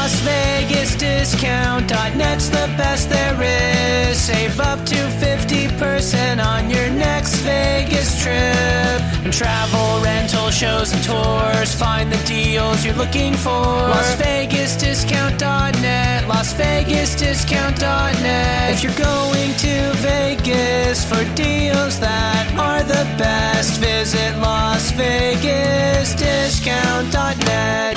Las Vegas Discount.net's the best there is. Save up to 50% on your next Vegas trip. And travel, rental, shows, and tours. Find the deals you're looking for. Las Vegas Discount.net. Las Vegas Discount.net. If you're going to Vegas for deals that are the best, visit Las Vegas Discount.net.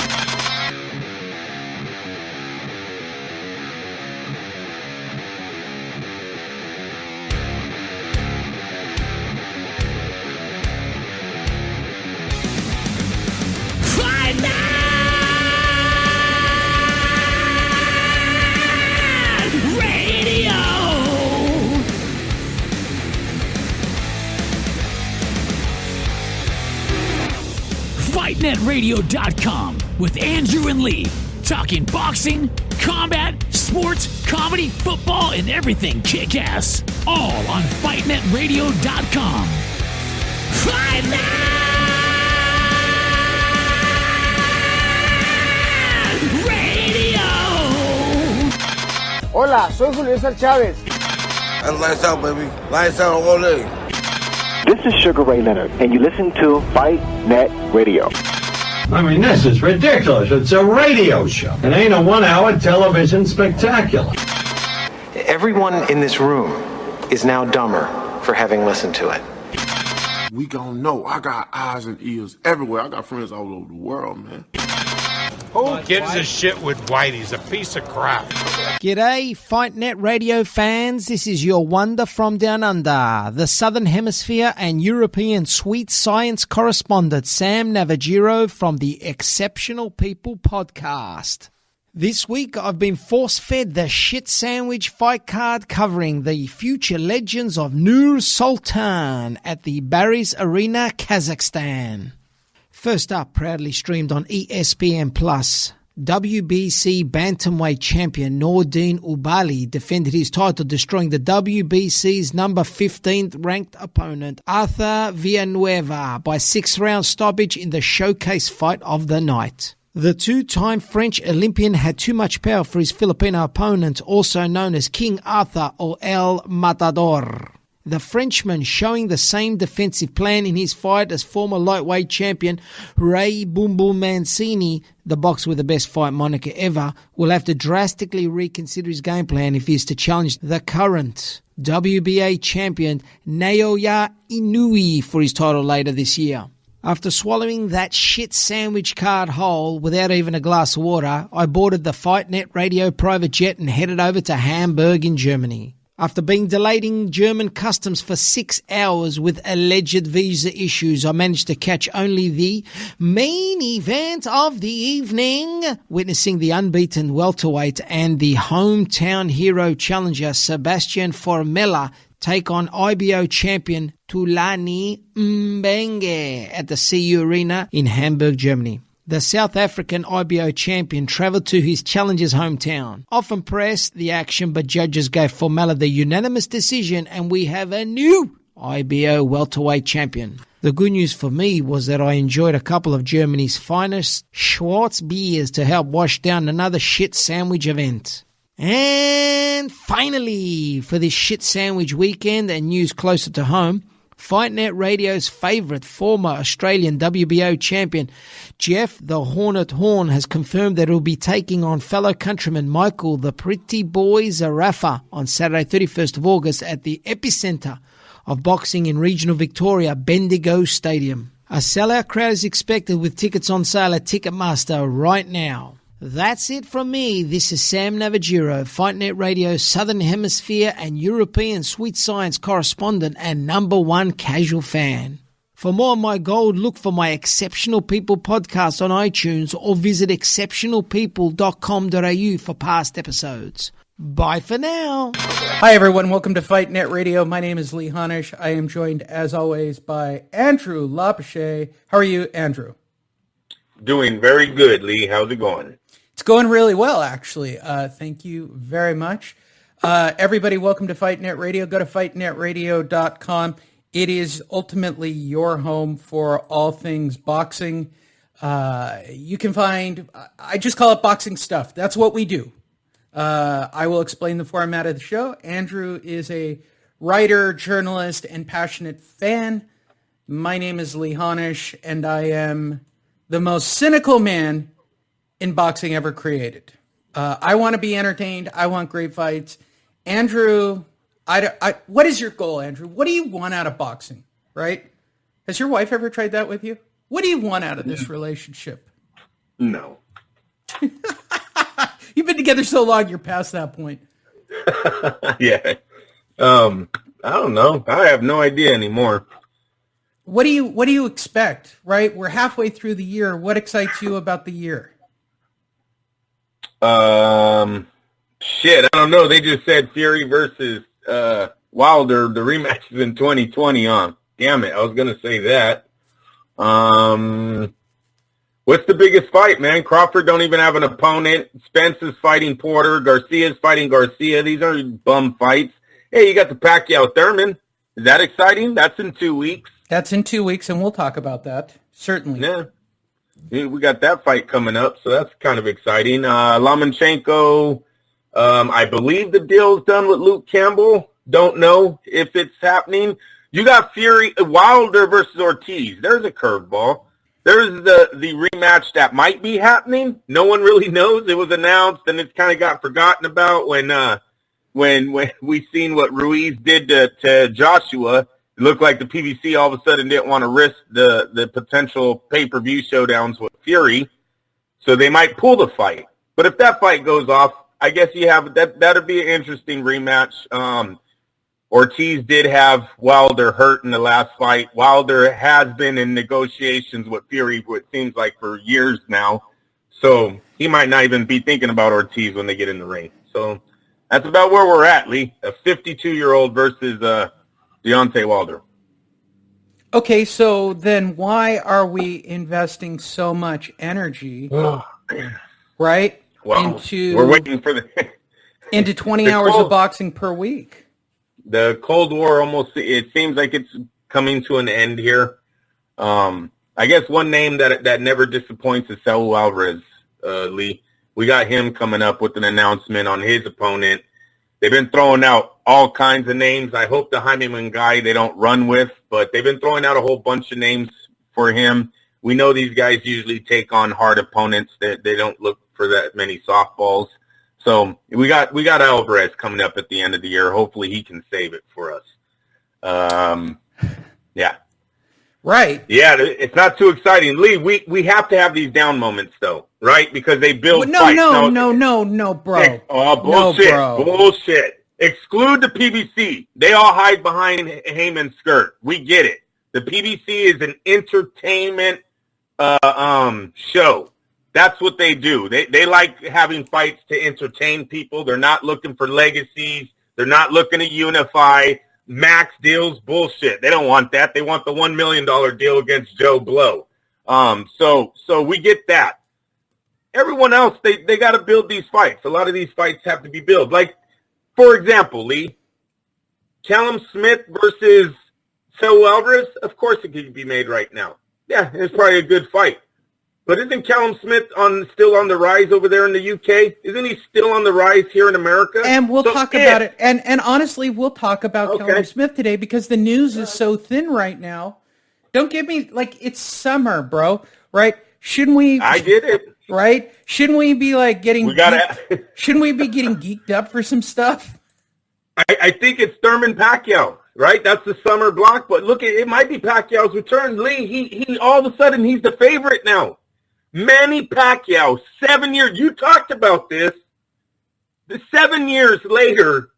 FightNetRadio.com with Andrew and Lee, talking boxing, combat, sports, comedy, football, and everything kick-ass. All on FightNetRadio.com. Fight Net Radio! Hola, soy Julio César Chávez. That's lights out, baby. Lights out all day. This is Sugar Ray Leonard, and you listen to Fight Net Radio. I mean, this is ridiculous. It's a radio show. It ain't a one-hour television spectacular. Everyone in this room is now dumber for having listened to it. We gon' know. I got eyes and ears everywhere. I got friends all over the world, man. Who gives a shit with White? He's a piece of crap. G'day, Fight Net Radio fans. This is your wonder from down under, the Southern Hemisphere and European sweet science correspondent Sam Navagiro from the Exceptional People podcast. This week I've been force-fed the shit sandwich fight card covering the future legends of Nur Sultan at the Baris Arena, Kazakhstan. First up, proudly streamed on ESPN+, WBC bantamweight champion Nordine Ubali defended his title, destroying the WBC's number 15th ranked opponent Arthur Villanueva by 6-round stoppage in the showcase fight of the night. The two-time French Olympian had too much power for his Filipino opponent, also known as King Arthur or El Matador. The Frenchman, showing the same defensive plan in his fight as former lightweight champion Ray Boom Boom Mancini, the boxer with the best fight moniker ever, will have to drastically reconsider his game plan if he is to challenge the current WBA champion Naoya Inoue for his title later this year. After swallowing that shit sandwich card whole without even a glass of water, I boarded the Fight Net Radio private jet and headed over to Hamburg in Germany. After being delayed in German customs for 6 hours with alleged visa issues, I managed to catch only the main event of the evening, witnessing the unbeaten welterweight and the hometown hero challenger Sebastian Formella take on IBO champion Tulani Mbenge at the CU Arena in Hamburg, Germany. The South African IBO champion travelled to his challenger's hometown. Often pressed the action, but judges gave Formella the unanimous decision, and we have a new IBO welterweight champion. The good news for me was that I enjoyed a couple of Germany's finest Schwarz beers to help wash down another shit sandwich event. And finally, for this shit sandwich weekend and news closer to home, Fight Net Radio's favourite former Australian WBO champion, Jeff the Hornet Horn, has confirmed that he'll be taking on fellow countryman Michael the Pretty Boy Zarafa on Saturday 31st of August at the epicentre of boxing in regional Victoria, Bendigo Stadium. A sellout crowd is expected with tickets on sale at Ticketmaster right now. That's it from me. This is Sam Navagiro, Fight Net Radio's Southern Hemisphere and European Sweet Science correspondent and #1 casual fan. For more on my gold, look for my Exceptional People podcast on iTunes or visit exceptionalpeople.com.au for past episodes. Bye for now. Hi, everyone. Welcome to Fight Net Radio. My name is Lee Honish. I am joined, as always, by Andrew Lapachet. How are you, Andrew? Doing very good, Lee. How's it going? It's going really well, actually. Thank you very much. Everybody, welcome to Fight Net Radio. Go to fightnetradio.com. It is ultimately your home for all things boxing. You can find, I just call it Boxing Stuff. That's what we do. I will explain the format of the show. Andrew is a writer, journalist, and passionate fan. My name is Lee Honish, and I am the most cynical man in boxing ever created. I want to be entertained. I want great fights. Andrew, what is your goal, Andrew? What do you want out of boxing, right? Has your wife ever tried that with you? What do you want out of this relationship? No. You've been together so long, you're past that point. Yeah. I don't know. I have no idea anymore. What do you expect, right? We're halfway through the year. What excites you about the year? Shit, I don't know. They just said Fury versus Wilder, the rematch is in 2020 on. Damn it, I was going to say that. What's the biggest fight, man? Crawford don't even have an opponent. Spence is fighting Porter. Garcia's fighting Garcia. These are bum fights. Hey, you got the Pacquiao Thurman. Is that exciting? That's in 2 weeks. That's in 2 weeks, and we'll talk about that. Certainly. Yeah. We got that fight coming up, so that's kind of exciting. Lomachenko, I believe the deal's done with Luke Campbell. Don't know if it's happening. You got Fury, Wilder versus Ortiz. There's a curveball. There's the rematch that might be happening. No one really knows. It was announced, and it kind of got forgotten about when we seen what Ruiz did to Joshua. It looked like the PBC all of a sudden didn't want to risk the potential pay-per-view showdowns with Fury, so they might pull the fight. But if that fight goes off, I guess you have that'd be an interesting rematch. Ortiz did have Wilder hurt in the last fight. Wilder has been in negotiations with Fury, what seems like for years now. So he might not even be thinking about Ortiz when they get in the ring. So that's about where we're at, Lee. A 52-year-old versus Deontay Wilder. Okay, so then why are we investing so much energy, right, Well, we're waiting for into 20 hours of boxing per week? The Cold War it seems like it's coming to an end here. I guess one name that never disappoints is Saul Alvarez, Lee. We got him coming up with an announcement on his opponent. They've been throwing out all kinds of names. I hope the Heinemann guy they don't run with, but they've been throwing out a whole bunch of names for him. We know these guys usually take on hard opponents. They don't look for that many softballs. So we got Alvarez coming up at the end of the year. Hopefully he can save it for us. Yeah. Right. Yeah, it's not too exciting. Lee, we have to have these down moments, though, right? Because they build fights. No, bro. Oh, bullshit. No, bro. Bullshit. Exclude the PBC. They all hide behind Heyman's skirt. We get it. The PBC is an entertainment show. That's what they do. They like having fights to entertain people. They're not looking for legacies. They're not looking to unify. Max deals, bullshit. They don't want that. They want the $1 million deal against Joe Blow. So we get that. Everyone else, they got to build these fights. A lot of these fights have to be built. Like, for example, Lee, Callum Smith versus Saul Alvarez, of course it could be made right now. Yeah, it's probably a good fight. But isn't Callum Smith still on the rise over there in the UK? Isn't he still on the rise here in America? And we'll talk about it. And honestly, we'll talk about Callum Smith today because the news is so thin right now. Don't give me, it's summer, bro, right? Shouldn't we? I did it. Right? Shouldn't we be shouldn't we be getting geeked up for some stuff? I think it's Thurman Pacquiao, right? That's the summer block. But look, it might be Pacquiao's return. Lee, he all of a sudden, he's the favorite now. Manny Pacquiao, 7 years. You talked about this. 7 years later,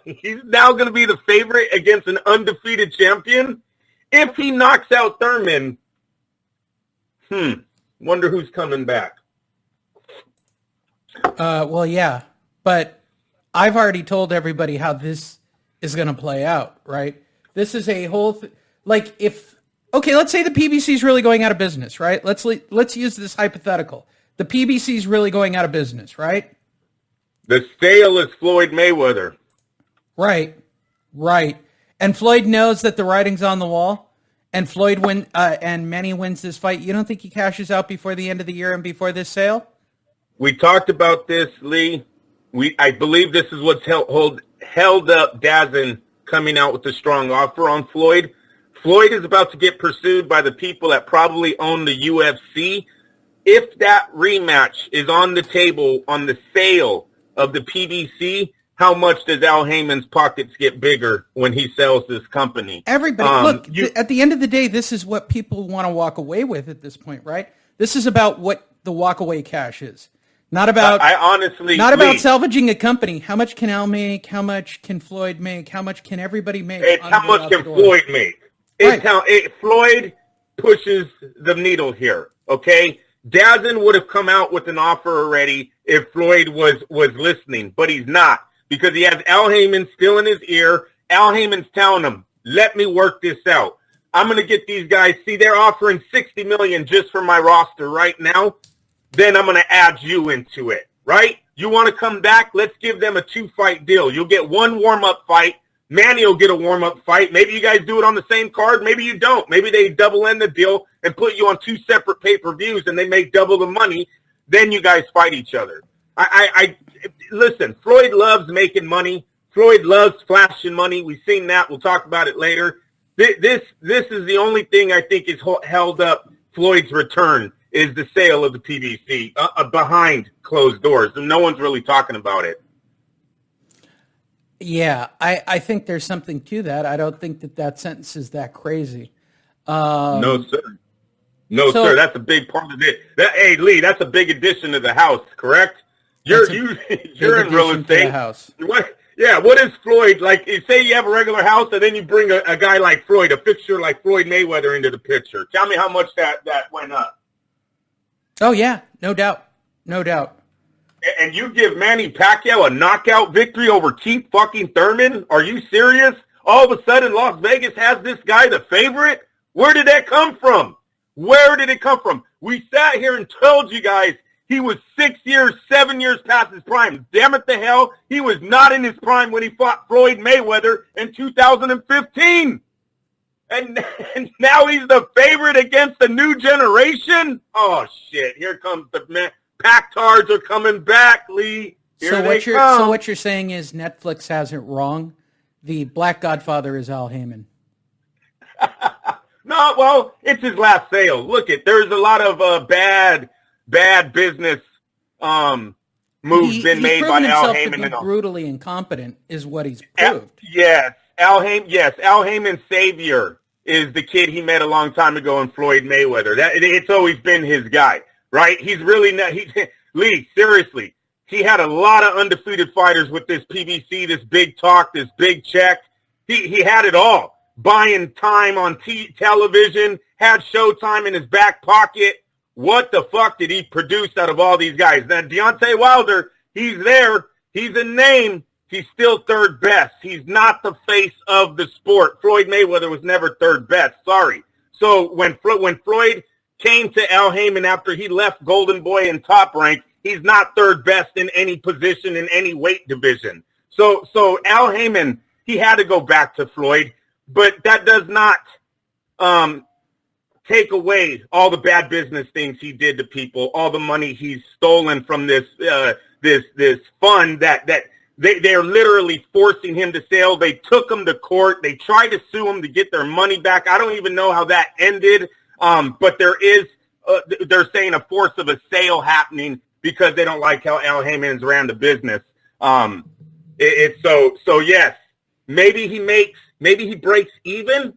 he's now going to be the favorite against an undefeated champion. If he knocks out Thurman, wonder who's coming back. Well, yeah, but I've already told everybody how this is going to play out, right? This is a whole okay, let's say the PBC is really going out of business, right? Let's use this hypothetical. The PBC is really going out of business, right? The sale is Floyd Mayweather. Right. And Floyd knows that the writing's on the wall, and and Manny wins this fight, you don't think he cashes out before the end of the year and before this sale? We talked about this, Lee. I believe this is what's held up DAZN coming out with a strong offer on Floyd. Floyd is about to get pursued by the people that probably own the UFC. If that rematch is on the table on the sale of the PBC, how much does Al Heyman's pockets get bigger when he sells this company? Everybody, look, at the end of the day, this is what people want to walk away with at this point, right? This is about what the walkaway cash is. Not about about salvaging a company. How much can Al make? How much can Floyd make? How much can everybody make? It's how much can Floyd make. It's how Floyd pushes the needle here, okay? DAZN would have come out with an offer already if Floyd was listening, but he's not because he has Al Heyman still in his ear. Al Heyman's telling him, let me work this out. I'm going to get these guys. See, they're offering $60 million just for my roster right now. Then I'm going to add you into it, right? You want to come back? Let's give them a 2-fight deal. You'll get one warm-up fight. Manny will get a warm-up fight. Maybe you guys do it on the same card. Maybe you don't. Maybe they double end the deal and put you on 2 separate pay-per-views and they make double the money. Then you guys fight each other. Listen, Floyd loves making money. Floyd loves flashing money. We've seen that. We'll talk about it later. This is the only thing I think is held up Floyd's return is the sale of the PBC behind closed doors. And no one's really talking about it. Yeah, I think there's something to that. I don't think that sentence is that crazy. No, sir. No, sir. That's a big part of it. Hey, Lee, that's a big addition to the house, correct? You're in real estate. House. What is Floyd like? Say you have a regular house, and then you bring a guy like Floyd, a fixture like Floyd Mayweather, into the picture. Tell me how much that went up. Oh yeah, no doubt. And you give Manny Pacquiao a knockout victory over Kieth fucking Thurman? Are you serious? All of a sudden, Las Vegas has this guy the favorite? Where did that come from? Where did it come from? We sat here and told you guys he was 7 years past his prime. Damn it the hell, he was not in his prime when he fought Floyd Mayweather in 2015. And now he's the favorite against the new generation? Oh, shit. Here comes the man. Pack-tards are coming back, Lee. So what you're saying is Netflix has it wrong? The Black Godfather is Al Heyman. No, well, it's his last sale. Look, there's a lot of bad business moves been made by Al Heyman. To be brutally incompetent is what he's proved. Yes, Al Heyman's savior is the kid he met a long time ago in Floyd Mayweather. It's always been his guy, right? He's really not. Lee, seriously, he had a lot of undefeated fighters with this PBC, this big talk, this big check. He had it all. Buying time on television, had Showtime in his back pocket. What the fuck did he produce out of all these guys? Now, Deontay Wilder, he's there. He's a name. He's still third best. He's not the face of the sport. Floyd Mayweather was never third best. Sorry. So when Floyd came to Al Heyman after he left Golden Boy in Top Rank, he's not third best in any position in any weight division. So Al Heyman, he had to go back to Floyd, but that does not take away all the bad business things he did to people, all the money he's stolen from this fund that they're literally forcing him to sell. They took him to court. They tried to sue him to get their money back. I don't even know how that ended. But they're saying a force of a sale happening because they don't like how Al Heyman's ran the business. So yes, maybe he breaks even,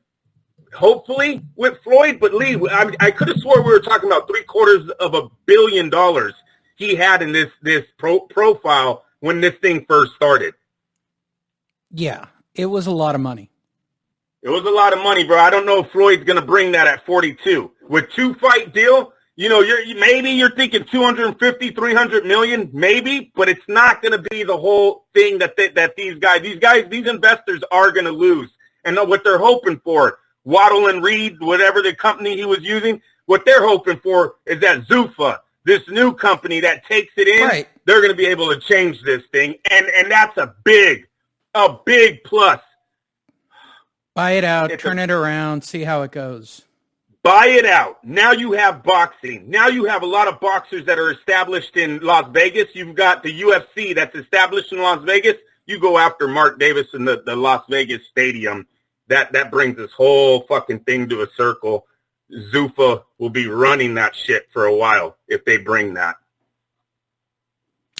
hopefully, with Floyd. But Lee, I could have swore we were talking about $750 million he had in this profile when this thing first started. Yeah, it was a lot of money. It was a lot of money, bro. I don't know if Floyd's going to bring that at 42. With 2-fight deal, maybe you're thinking 250, 300 million, maybe, but it's not going to be the whole thing that these investors are going to lose. And what they're hoping for, Waddle and Reed, whatever the company he was using, what they're hoping for is that Zuffa, this new company that takes it in, right, they're going to be able to change this thing. And that's a big plus. Buy it out, turn it around, see how it goes. Buy it out. Now you have boxing. Now you have a lot of boxers that are established in Las Vegas. You've got the UFC that's established in Las Vegas. You go after Mark Davis in the Las Vegas stadium. That brings this whole fucking thing to a circle. Zuffa will be running that shit for a while if they bring that.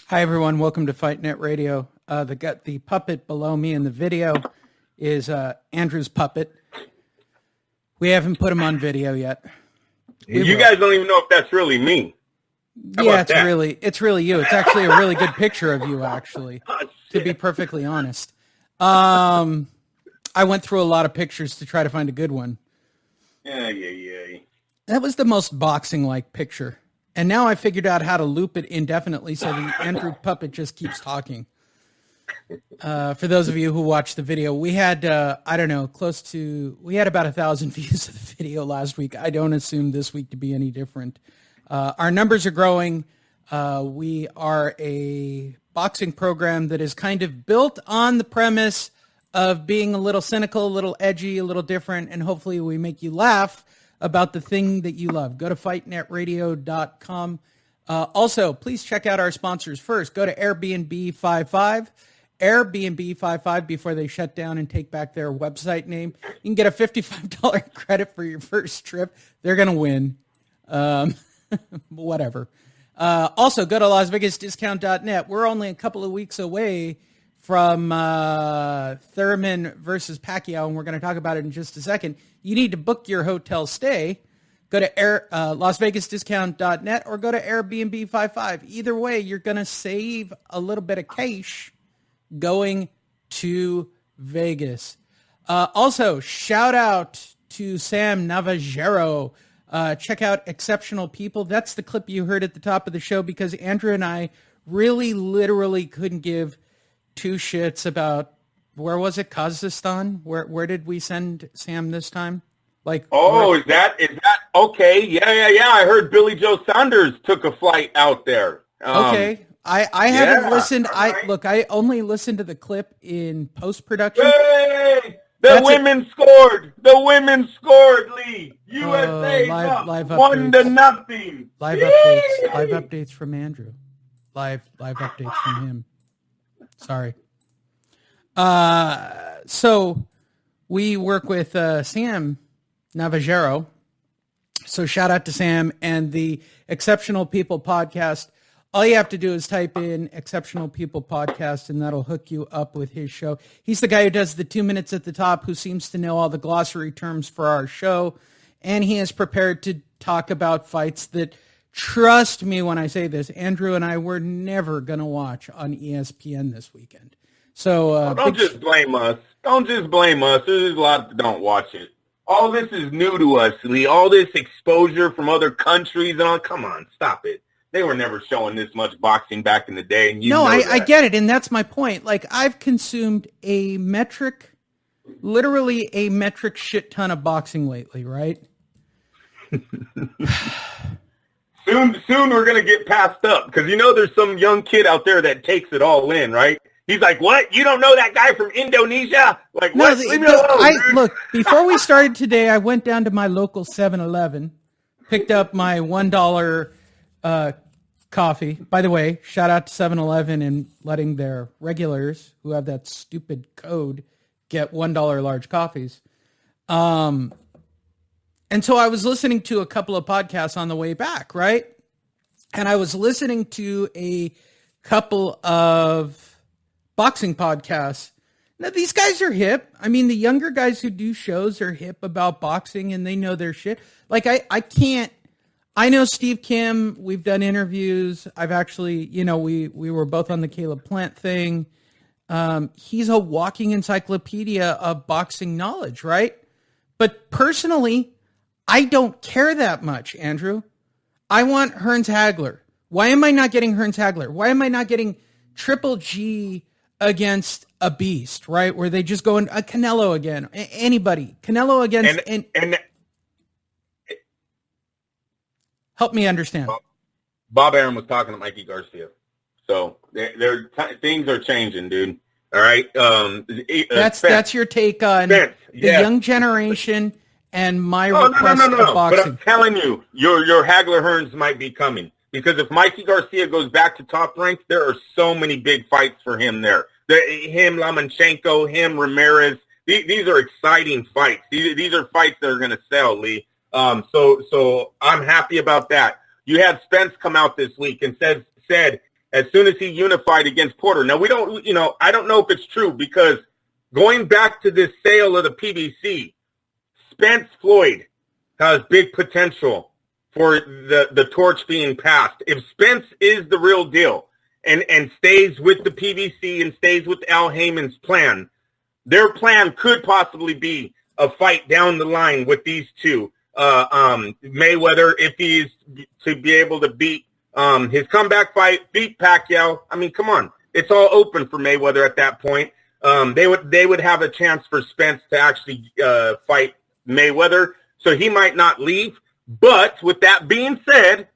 Hi, everyone. Welcome to Fight Net Radio. The puppet below me in the video is Andrew's puppet. We haven't put him on video yet. You guys don't even know if that's really me. Yeah, it's really you. It's actually a really good picture of you, actually, to be perfectly honest. I went through a lot of pictures to try to find a good one. Yeah. That was the most boxing-like picture. And now I figured out how to loop it indefinitely so the Andrew puppet just keeps talking. For those of you who watched the video, we had, we had about 1,000 views of the video last week. I don't assume this week to be any different. Our numbers are growing. We are a boxing program that is kind of built on the premise of being a little cynical, a little edgy, a little different, and hopefully we make you laugh about the thing that you love. Go to fightnetradio.com. Also, please check out our sponsors first. Go to Airbnb55 before they shut down and take back their website name. You can get a $55 credit for your first trip. They're going to win. Whatever. Also, go to LasVegasDiscount.net. We're only a couple of weeks away from Thurman versus Pacquiao, and we're going to talk about it in just a second. You need to book your hotel stay. Go to LasVegasDiscount.net or go to Airbnb55. Either way, you're going to save a little bit of cash going to Vegas. Also, shout out to Sam Navajero. Check out Exceptional People. That's the clip you heard at the top of the show because Andrew and I really literally couldn't give two shits about, where was it, Kazakhstan? Where did we send Sam this time? Is that okay? Yeah. I heard Billy Joe Saunders took a flight out there. Okay. I haven't listened. Right. I only listened to the clip in post-production. Hey! The women scored, Lee. USA live updates. 1-0. Live updates. Live updates from Andrew. Live updates from him. Sorry. So we work with Sam Navajero. So shout out to Sam and the Exceptional People podcast. All you have to do is type in Exceptional People podcast, and that'll hook you up with his show. He's the guy who does the 2 minutes at the top, who seems to know all the glossary terms for our show. And he is prepared to talk about fights that, trust me when I say this, Andrew and I were never going to watch on ESPN this weekend. So don't just blame us. Don't just blame us. There's a lot that don't watch it. All this is new to us, Lee. All this exposure from other countries and all. Come on, stop it. They were never showing this much boxing back in the day. And I get it. And that's my point. Like, I've consumed literally a metric shit ton of boxing lately, right? Soon we're going to get passed up because, there's some young kid out there that takes it all in, right? He's like, what? You don't know that guy from Indonesia? Like, what? Leave me alone, look, before we started today, I went down to my local 7-Eleven, picked up my $1 coffee. By the way, shout out to 7-Eleven and letting their regulars who have that stupid code get $1 large coffees. And so I was listening to a couple of podcasts on the way back, right? And I was listening to a couple of boxing podcasts. Now, these guys are hip. I mean, the younger guys who do shows are hip about boxing and they know their shit. Like, I know Steve Kim. We've done interviews. I've actually, we were both on the Caleb Plant thing. He's a walking encyclopedia of boxing knowledge, right? But personally, I don't care that much, Andrew. I want Hearns Hagler. Why am I not getting Hearns Hagler? Why am I not getting Triple G against a beast, right? Where they just go in Canelo again. Anybody. Canelo against... And help me understand. Bob Arum was talking to Mikey Garcia. So things are changing, dude. All right. That's your take on the young generation and my request of boxing. But I'm telling you, your Hagler Hearns might be coming. Because if Mikey Garcia goes back to top rank, there are so many big fights for him there. Him, Lomachenko, him, Ramirez. These are exciting fights. These are fights that are going to sell, Lee. So I'm happy about that. You had Spence come out this week and said as soon as he unified against Porter. Now, I don't know if it's true because going back to this sale of the PBC, Spence Floyd has big potential for the torch being passed. If Spence is the real deal and stays with the PBC and stays with Al Heyman's plan, their plan could possibly be a fight down the line with these two. Mayweather, if he's to be able to beat his comeback fight, beat Pacquiao. I mean, come on. It's all open for Mayweather at that point. They would have a chance for Spence to actually fight Mayweather, so he might not leave. But with that being said,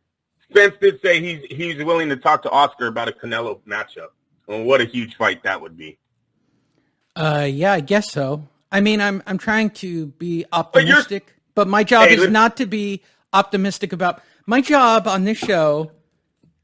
Spence did say he's willing to talk to Oscar about a Canelo matchup. Well, what a huge fight that would be. Yeah, I guess so. I mean, I'm trying to be optimistic, but my job is not to be optimistic about. My job on this show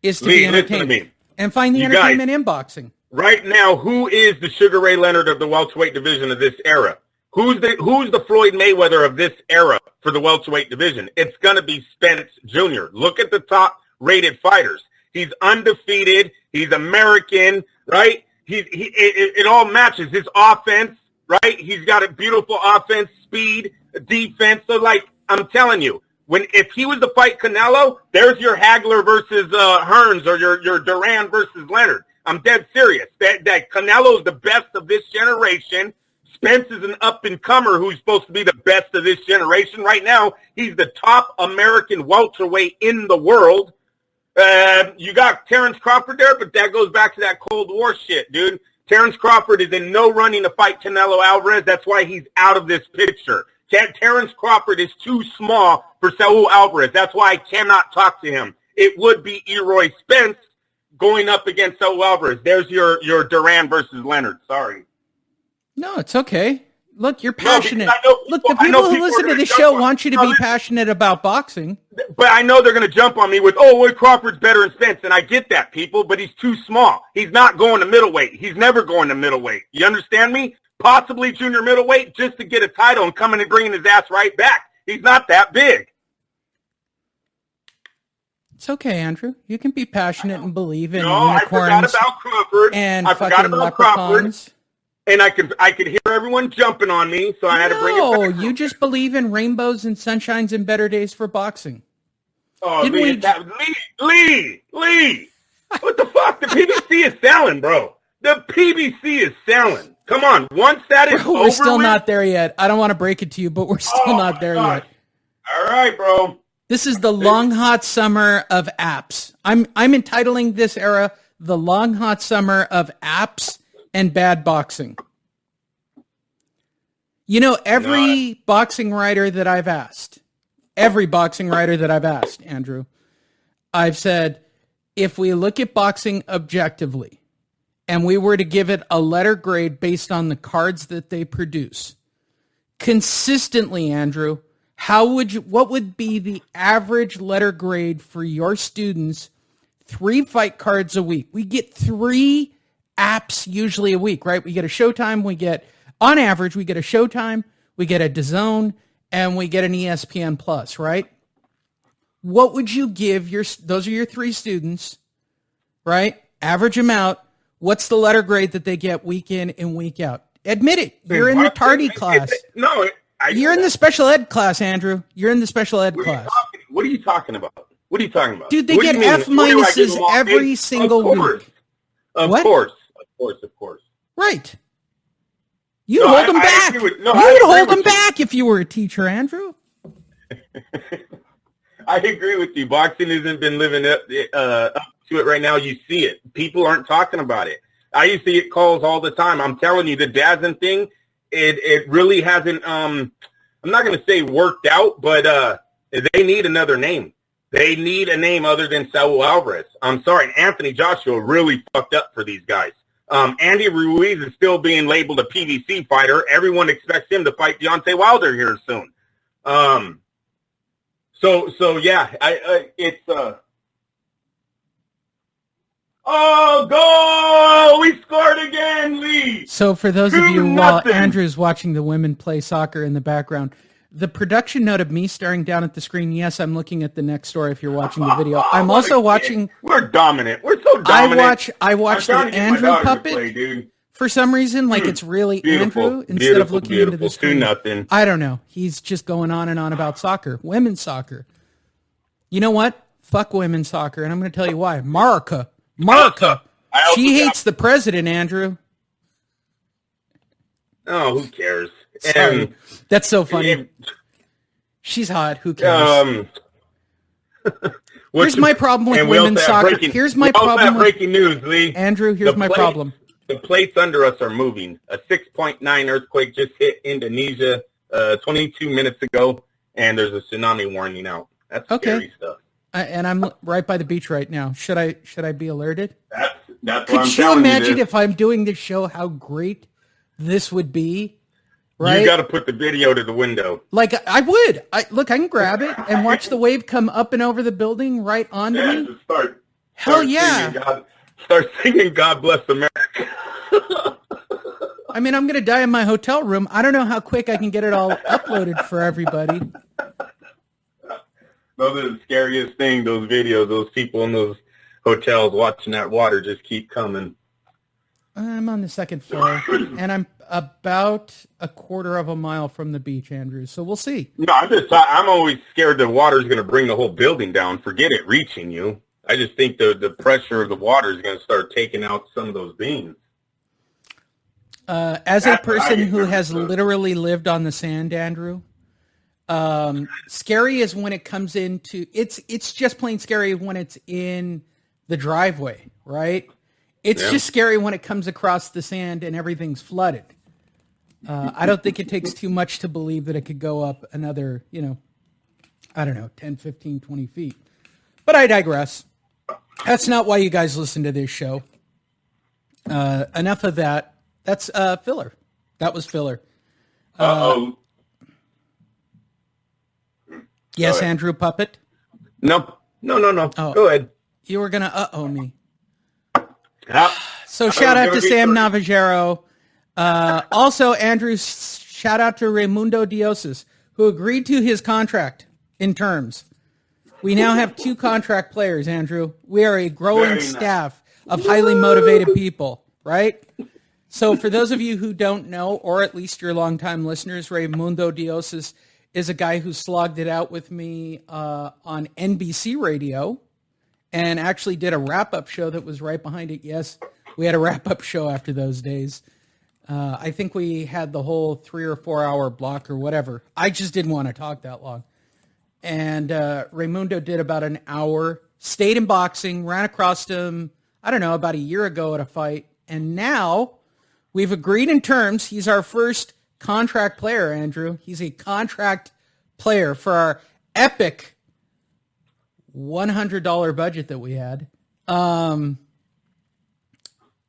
is to be entertaining and find the entertainment in boxing. Right now, who is the Sugar Ray Leonard of the welterweight division of this era? Who's the Floyd Mayweather of this era for the welterweight division? It's going to be Spence Jr. Look at the top-rated fighters. He's undefeated. He's American, right? It all matches his offense, right? He's got a beautiful offense, speed, defense. So, I'm telling you, if he was to fight Canelo, there's your Hagler versus Hearns or your Duran versus Leonard. I'm dead serious. That Canelo's the best of this generation. Spence is an up-and-comer who's supposed to be the best of this generation. Right now, he's the top American welterweight in the world. You got Terrence Crawford there, but that goes back to that Cold War shit, dude. Terrence Crawford is in no running to fight Canelo Alvarez. That's why he's out of this picture. Terrence Crawford is too small for Saul Alvarez. That's why I cannot talk to him. It would be Eroy Spence going up against Saul Alvarez. There's your Duran versus Leonard. Sorry. No, it's okay. Look, you're passionate. Look, the people who listen to this show want you to be passionate about boxing. But I know they're going to jump on me with, Crawford's better than Spence. And I get that, people, but he's too small. He's not going to middleweight. He's never going to middleweight. You understand me? Possibly junior middleweight just to get a title and coming and bringing his ass right back. He's not that big. It's okay, Andrew. You can be passionate and believe in unicorns. I forgot about Crawford. And I forgot about Crawford. And I could hear everyone jumping on me, so I had to bring it back. No, you just believe in rainbows and sunshines and better days for boxing. Oh, Lee! What the fuck? The PBC is selling, bro. The PBC is selling. Come on, once that is over, we're still not there yet. I don't want to break it to you, but we're still not there yet. All right, bro. This is the long hot summer of apps. I'm entitling this era the long hot summer of apps and bad boxing. You know, every boxing writer that I've asked, Andrew, I've said, if we look at boxing objectively and we were to give it a letter grade based on the cards that they produce, consistently, Andrew, what would be the average letter grade for your students? 3 fight cards a week. We get 3 apps usually a week, right? We get a Showtime, on average, we get a Showtime, we get a DAZN, and we get an ESPN Plus, right? What would you give those are your 3 students, right? Average them out. What's the letter grade that they get week in and week out? Admit it. You're in the tardy class. You're in the special ed class, Andrew. You're in the special ed class. What are you talking about? Dude, they get F minuses every single week. Of course. Right. You'd hold them back. You'd hold them back if you were a teacher, Andrew. I agree with you. Boxing hasn't been living up to it right now. You see it. People aren't talking about it. I used to get calls all the time. I'm telling you, the DAZN thing, it really hasn't, I'm not going to say worked out, but they need another name. They need a name other than Saul Alvarez. I'm sorry. Anthony Joshua really fucked up for these guys. Andy Ruiz is still being labeled a PBC fighter. Everyone expects him to fight Deontay Wilder here soon. So yeah, it's oh, goal! We scored again, Lee. So for those of you, while Andrew's watching the women play soccer in the background, the production note of me staring down at the screen, yes, I'm looking at the next story if you're watching the video. I'm also watching... We're dominant. We're so dominant. I watch the Andrew puppet. Play, for some reason, like it's really beautiful, Andrew instead of looking into the beautiful. screen. 2-0. I don't know. He's just going on and on about soccer, women's soccer. You know what? Fuck women's soccer, and I'm going to tell you why. Marika. She hates the president, Andrew. Oh, who cares? Sorry. That's so funny. She's hot. Who cares? Here's my problem with women's soccer. Here's my problem with breaking news, Lee. Andrew, here's my problem. The plates under us are moving. A 6.9 earthquake just hit Indonesia 22 minutes ago, and there's a tsunami warning out. That's scary stuff. And I'm right by the beach right now. Should I be alerted? That's what I'm Could you telling imagine you. if I'm doing this show, how great this would be? Right? You got to put the video to the window. Like I would. I can grab it and watch the wave come up and over the building right onto me. Just start yeah. Start singing God Bless America. I mean, I'm going to die in my hotel room. I don't know how quick I can get it all uploaded for everybody. Those are the scariest thing, those videos, those people in those hotels watching that water just keep coming. I'm on the second floor, and I'm about a quarter of a mile from the beach, Andrew. So we'll see. No, I'm always scared the water's going to bring the whole building down. Forget it reaching you. I just think the pressure of the water is going to start taking out some of those beams. As a person who has literally lived on the sand, Andrew, scary is when it comes into it's just plain scary when it's in the driveway, right? It's just scary when it comes across the sand and everything's flooded. I don't think it takes too much to believe that it could go up another, 10, 15, 20 feet. But I digress. That's not why you guys listen to this show. Enough of that. That's filler. That was filler. Yes, Andrew Puppet? No. Oh, go ahead. You were going to uh-oh me. Yep. So shout out to Sam Navajero. Also, Andrew, shout out to Raimundo Diosis, who agreed to his contract in terms. We now have 2 contract players, Andrew. We are a growing staff of highly motivated people, right? So for those of you who don't know, or at least your longtime listeners, Raimundo Diosis is a guy who slogged it out with me on NBC Radio and actually did a wrap-up show that was right behind it. Yes, we had a wrap-up show after those days. I think we had the whole 3 or 4 hour block or whatever. I just didn't want to talk that long. And Raimundo did about an hour, stayed in boxing, ran across him, I don't know, about a year ago at a fight. And now we've agreed in terms. He's our first contract player, Andrew. He's a contract player for our epic $100 budget that we had.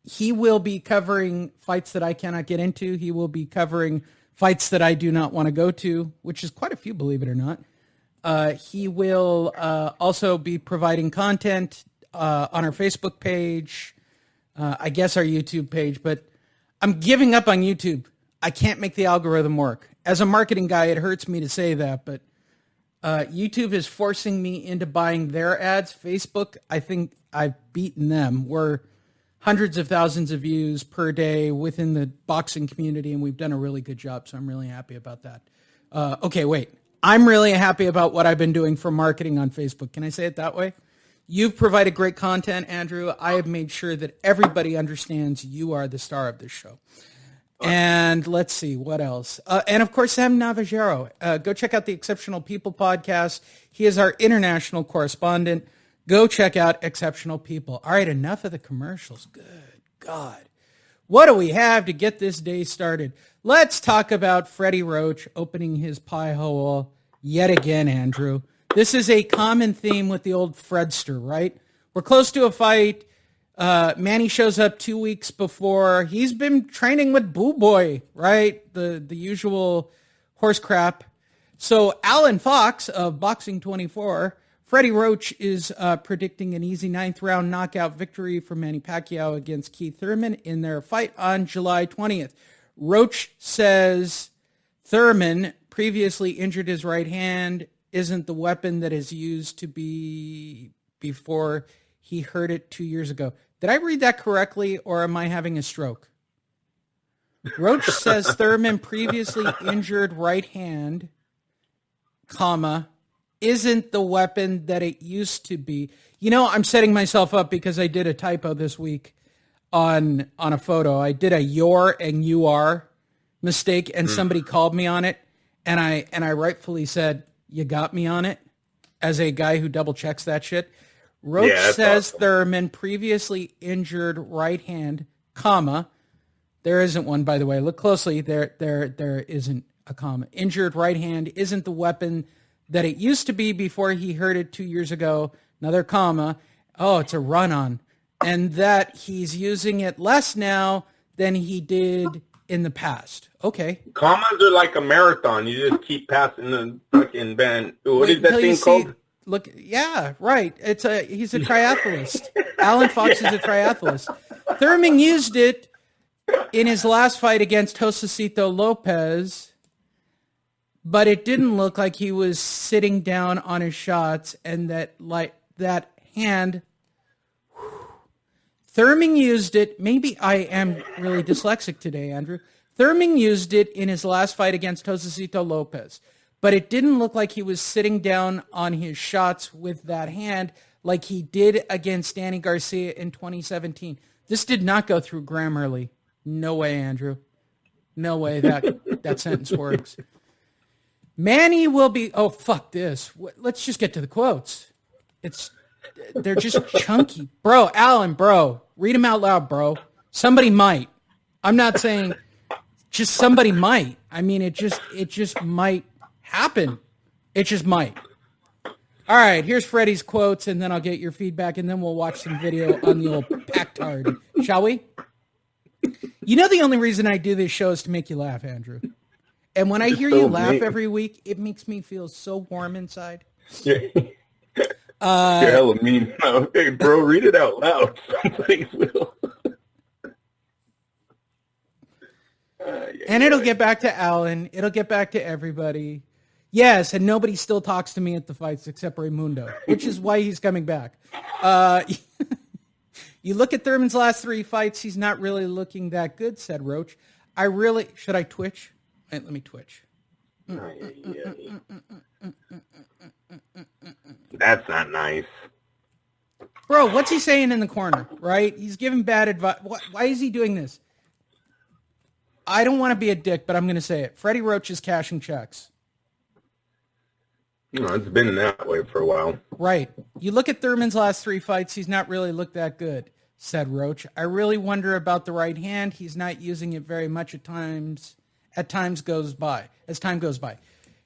He will be covering fights that I cannot get into. He will be covering fights that I do not want to go to, which is quite a few, believe it or not. He will also be providing content on our Facebook page, I guess our YouTube page, but I'm giving up on YouTube. I can't make the algorithm work. As a marketing guy, it hurts me to say that, but YouTube is forcing me into buying their ads. Facebook, I think I've beaten them. We're hundreds of thousands of views per day within the boxing community, and we've done a really good job, so I'm really happy about that. Okay, wait. I'm really happy about what I've been doing for marketing on Facebook. Can I say it that way? You've provided great content, Andrew. I have made sure that everybody understands you are the star of this show. And let's see, what else? And, of course, Sam Navajero. Go check out the Exceptional People podcast. He is our international correspondent. Go check out Exceptional People. All right, enough of the commercials. Good God. What do we have to get this day started? Let's talk about Freddie Roach opening his pie hole yet again, Andrew. This is a common theme with the old Fredster, right? We're close to a fight. Manny shows up 2 weeks before. He's been training with Boo Boy, right? The usual horse crap. So Alan Fox of Boxing 24, Freddie Roach is predicting an easy 9th-round knockout victory for Manny Pacquiao against Keith Thurman in their fight on July 20th. Roach says Thurman previously injured his right hand, isn't the weapon that is used to be before he hurt it 2 years ago. Did I read that correctly, or am I having a stroke? Roach says Thurman previously injured right hand, comma, isn't the weapon that it used to be. You know, I'm setting myself up because I did a typo this week on a photo. I did a your and you are mistake, and somebody called me on it, and I rightfully said, you got me on it, as a guy who double checks that shit. Roach says awesome. Thurman previously injured right hand, comma. There isn't one, by the way. Look closely. There isn't a comma. Injured right hand isn't the weapon that it used to be before he hurt it 2 years ago. Another comma. Oh, it's a run-on. And that he's using it less now than he did in the past. Okay. Commas are like a marathon. You just keep passing the fucking band. What is that thing called? Look, yeah, right. He's a triathlete. Alan Fox is a triathlete. Thurman used it in his last fight against Josecito Lopez, but it didn't look like he was sitting down on his shots, and that hand. Thurman used it. Maybe I am really dyslexic today, Andrew. Thurman used it in his last fight against Josecito Lopez, but it didn't look like he was sitting down on his shots with that hand like he did against Danny Garcia in 2017. This did not go through Grammarly. No way, Andrew. No way that sentence works. Manny will be... Oh, fuck this. Let's just get to the quotes. They're just chunky. Bro, Alan, bro. Read them out loud, bro. Somebody might. I'm not saying... Just somebody might. I mean, it just might happen. It just might. All right, here's Freddie's quotes, and then I'll get your feedback, and then we'll watch some video on the old Pactard. Shall we? You know the only reason I do this show is to make you laugh, Andrew. And when I hear you laugh every week, it makes me feel so warm inside. You're hella mean. No, hey, bro, read it out loud. Please will. And it'll get back to Alan. It'll get back to everybody. Yes, and nobody still talks to me at the fights except Raymundo, which is why he's coming back. You look at Thurman's last 3 fights, he's not really looking that good, said Roach. Should I twitch? Wait, let me twitch. That's not nice. Bro, what's he saying in the corner, right? He's giving bad advice. Why is he doing this? I don't want to be a dick, but I'm going to say it. Freddie Roach is cashing checks. No, it's been that way for a while. Right. You look at Thurman's last 3 fights, he's not really looked that good, said Roach. I really wonder about the right hand. He's not using it very much as time goes by.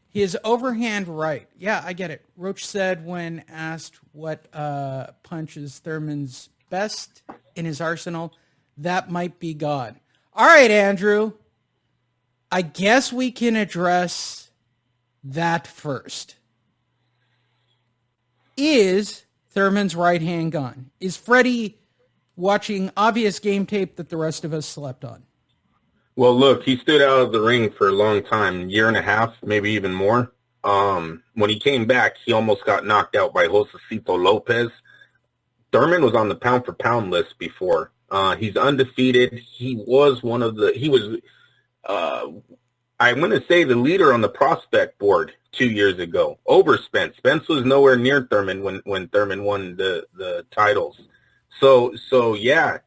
His overhand right. Yeah, I get it. Roach said when asked what punch is Thurman's best in his arsenal, that might be God. All right, Andrew. I guess we can address that first. Is Thurman's right hand gone? Is Freddie watching obvious game tape that the rest of us slept on? Well, look, he stood out of the ring for a long time, 1.5 years, maybe even more. When he came back, he almost got knocked out by Josecito Lopez. Thurman was on the pound-for-pound list before. He's undefeated. He was I'm going to say the leader on the prospect board 2 years ago over Spence. Spence was nowhere near Thurman when Thurman won the titles. So yeah,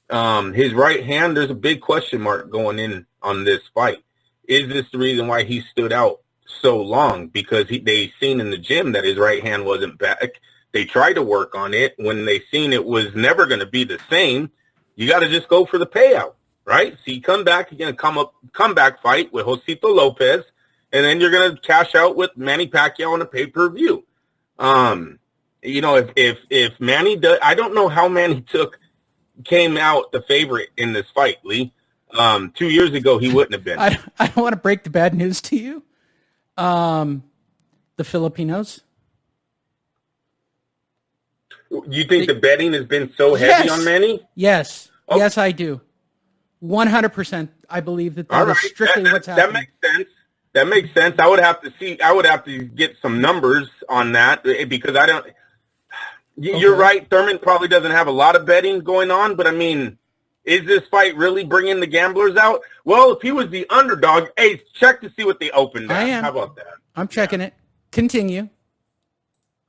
his right hand, there's a big question mark going in on this fight. Is this the reason why he stood out so long? Because they seen in the gym that his right hand wasn't back. They tried to work on it. When they seen it was never going to be the same, you got to just go for the payout, right? So you come back, you're going to comeback fight with Josecito Lopez, and then you're going to cash out with Manny Pacquiao on a pay-per-view. If Manny does, I don't know how Manny took came out the favorite in this fight, Lee. 2 years ago, he wouldn't have been. I don't want to break the bad news to you. The Filipinos. You think the betting has been so heavy on Manny? Yes. Oh. Yes, I do. 100%. I believe that is strictly what's happening. That makes sense. That makes sense. I would have to get some numbers on that because I don't. You're right. Thurman probably doesn't have a lot of betting going on, but I mean, is this fight really bringing the gamblers out? Well, if he was the underdog, hey, check to see what they opened at. I am. How about that? I'm checking it. Continue.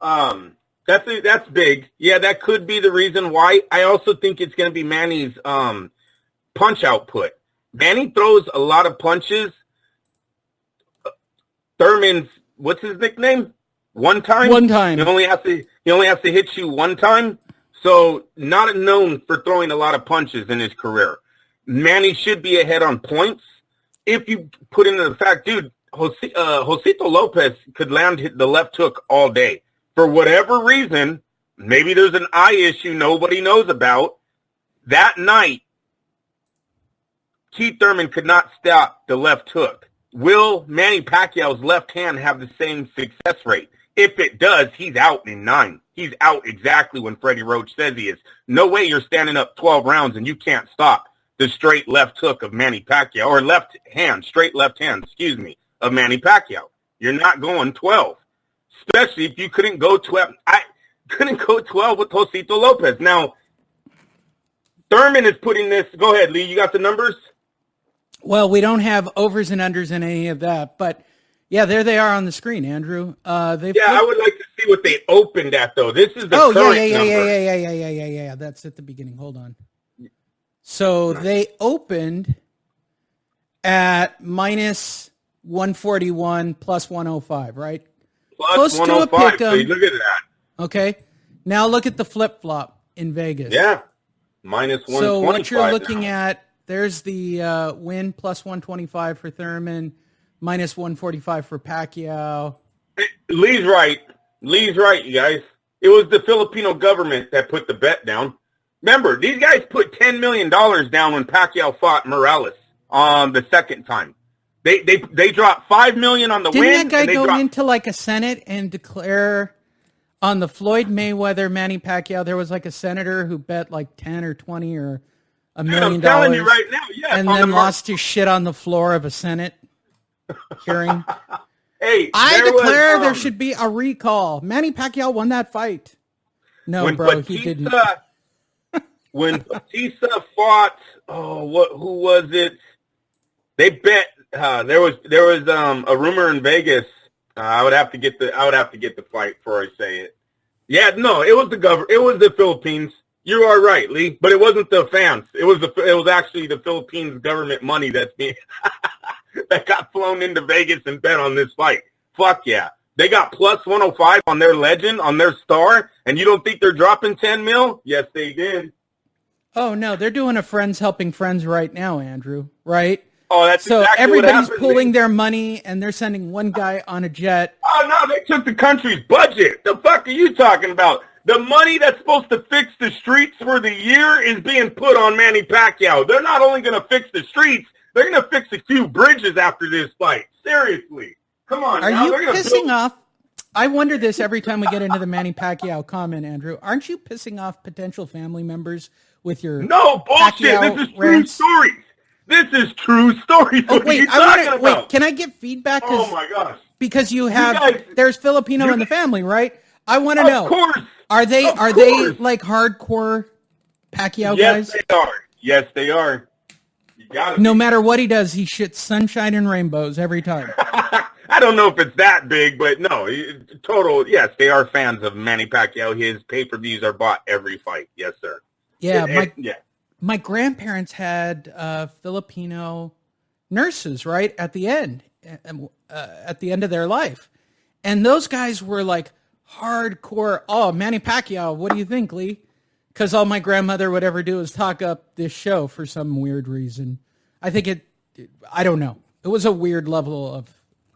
That's big. Yeah, that could be the reason why. I also think it's going to be Manny's punch output. Manny throws a lot of punches. Thurman's, what's his nickname? One time. He only has to hit you one time. So not known for throwing a lot of punches in his career. Manny should be ahead on points. If you put into the fact, dude, Josito Lopez could land the left hook all day. For whatever reason, maybe there's an eye issue nobody knows about. That night, Keith Thurman could not stop the left hook. Will Manny Pacquiao's left hand have the same success rate? If it does, he's out in 9. He's out exactly when Freddie Roach says he is. No way you're standing up 12 rounds and you can't stop the straight left hook of Manny Pacquiao, or straight left hand, of Manny Pacquiao. You're not going 12, especially if you couldn't go 12. I couldn't go 12 with Josito Lopez. Now, Thurman is putting this. Go ahead, Lee. You got the numbers? Well, we don't have overs and unders and any of that, but yeah, there they are on the screen, Andrew. I would like to see what they opened at, though. This is the current number. Yeah. That's at the beginning. Hold on. So they opened at minus 141 plus 105, right? Plus Close 105. to a pick 'em. So you look at that. Okay. Now look at the flip-flop in Vegas. Yeah. Minus 125. So what you're looking at, there's the win plus 125 for Thurman, minus 145 for Pacquiao. Lee's right, you guys. It was the Filipino government that put the bet down. Remember, these guys put $10 million down when Pacquiao fought Morales the second time. They dropped $5 million on the win. Didn't that guy go into like a Senate and declare on the Floyd Mayweather Manny Pacquiao? There was like a senator who bet like 10 or 20 or $1 million. I'm telling you right now, yeah. And then lost his shit on the floor of a Senate hearing. Hey, I declare there should be a recall. Manny Pacquiao won that fight. No, bro, he didn't. When Batista fought, who was it? They bet there was a rumor in Vegas. I would have to get the fight before I say it. Yeah, no, it was the Philippines. You are right, Lee, but it wasn't the fans. It was actually the Philippines government money that's being that got flown into Vegas and bet on this fight. Fuck yeah. They got plus 105 on their legend, on their star, and you don't think they're dropping 10 mil? Yes, they did. Oh, no, they're doing a friends helping friends right now, Andrew, right? Oh, that's so exactly everybody's what pulling their money, and they're sending one guy on a jet. Oh, no, they took the country's budget. The fuck are you talking about? The money that's supposed to fix the streets for the year is being put on Manny Pacquiao. They're not only going to fix the streets, they're going to fix a few bridges after this fight. Seriously. Come on. Are you pissing off? I wonder this every time we get into the Manny Pacquiao comment, Andrew. Aren't you pissing off potential family members with your No, bullshit. Pacquiao this is true rants? stories. This is true stories. Oh, what are you wait, talking about? wait, can I get feedback? Oh, my gosh. Because there's Filipino in the family, right? I want to know. Of course. Are they like hardcore Pacquiao guys? Yes, they are. Yes, they are. You gotta no matter what he does, he shits sunshine and rainbows every time. I don't know if it's that big, but no, total. Yes, they are fans of Manny Pacquiao. His pay-per-views are bought every fight. Yes, sir. Yeah, my grandparents had Filipino nurses right at the end of their life, and those guys were like hardcore. Oh, Manny Pacquiao, what do you think, Lee? Because all my grandmother would ever do is talk up this show for some weird reason. I think I don't know. It was a weird level of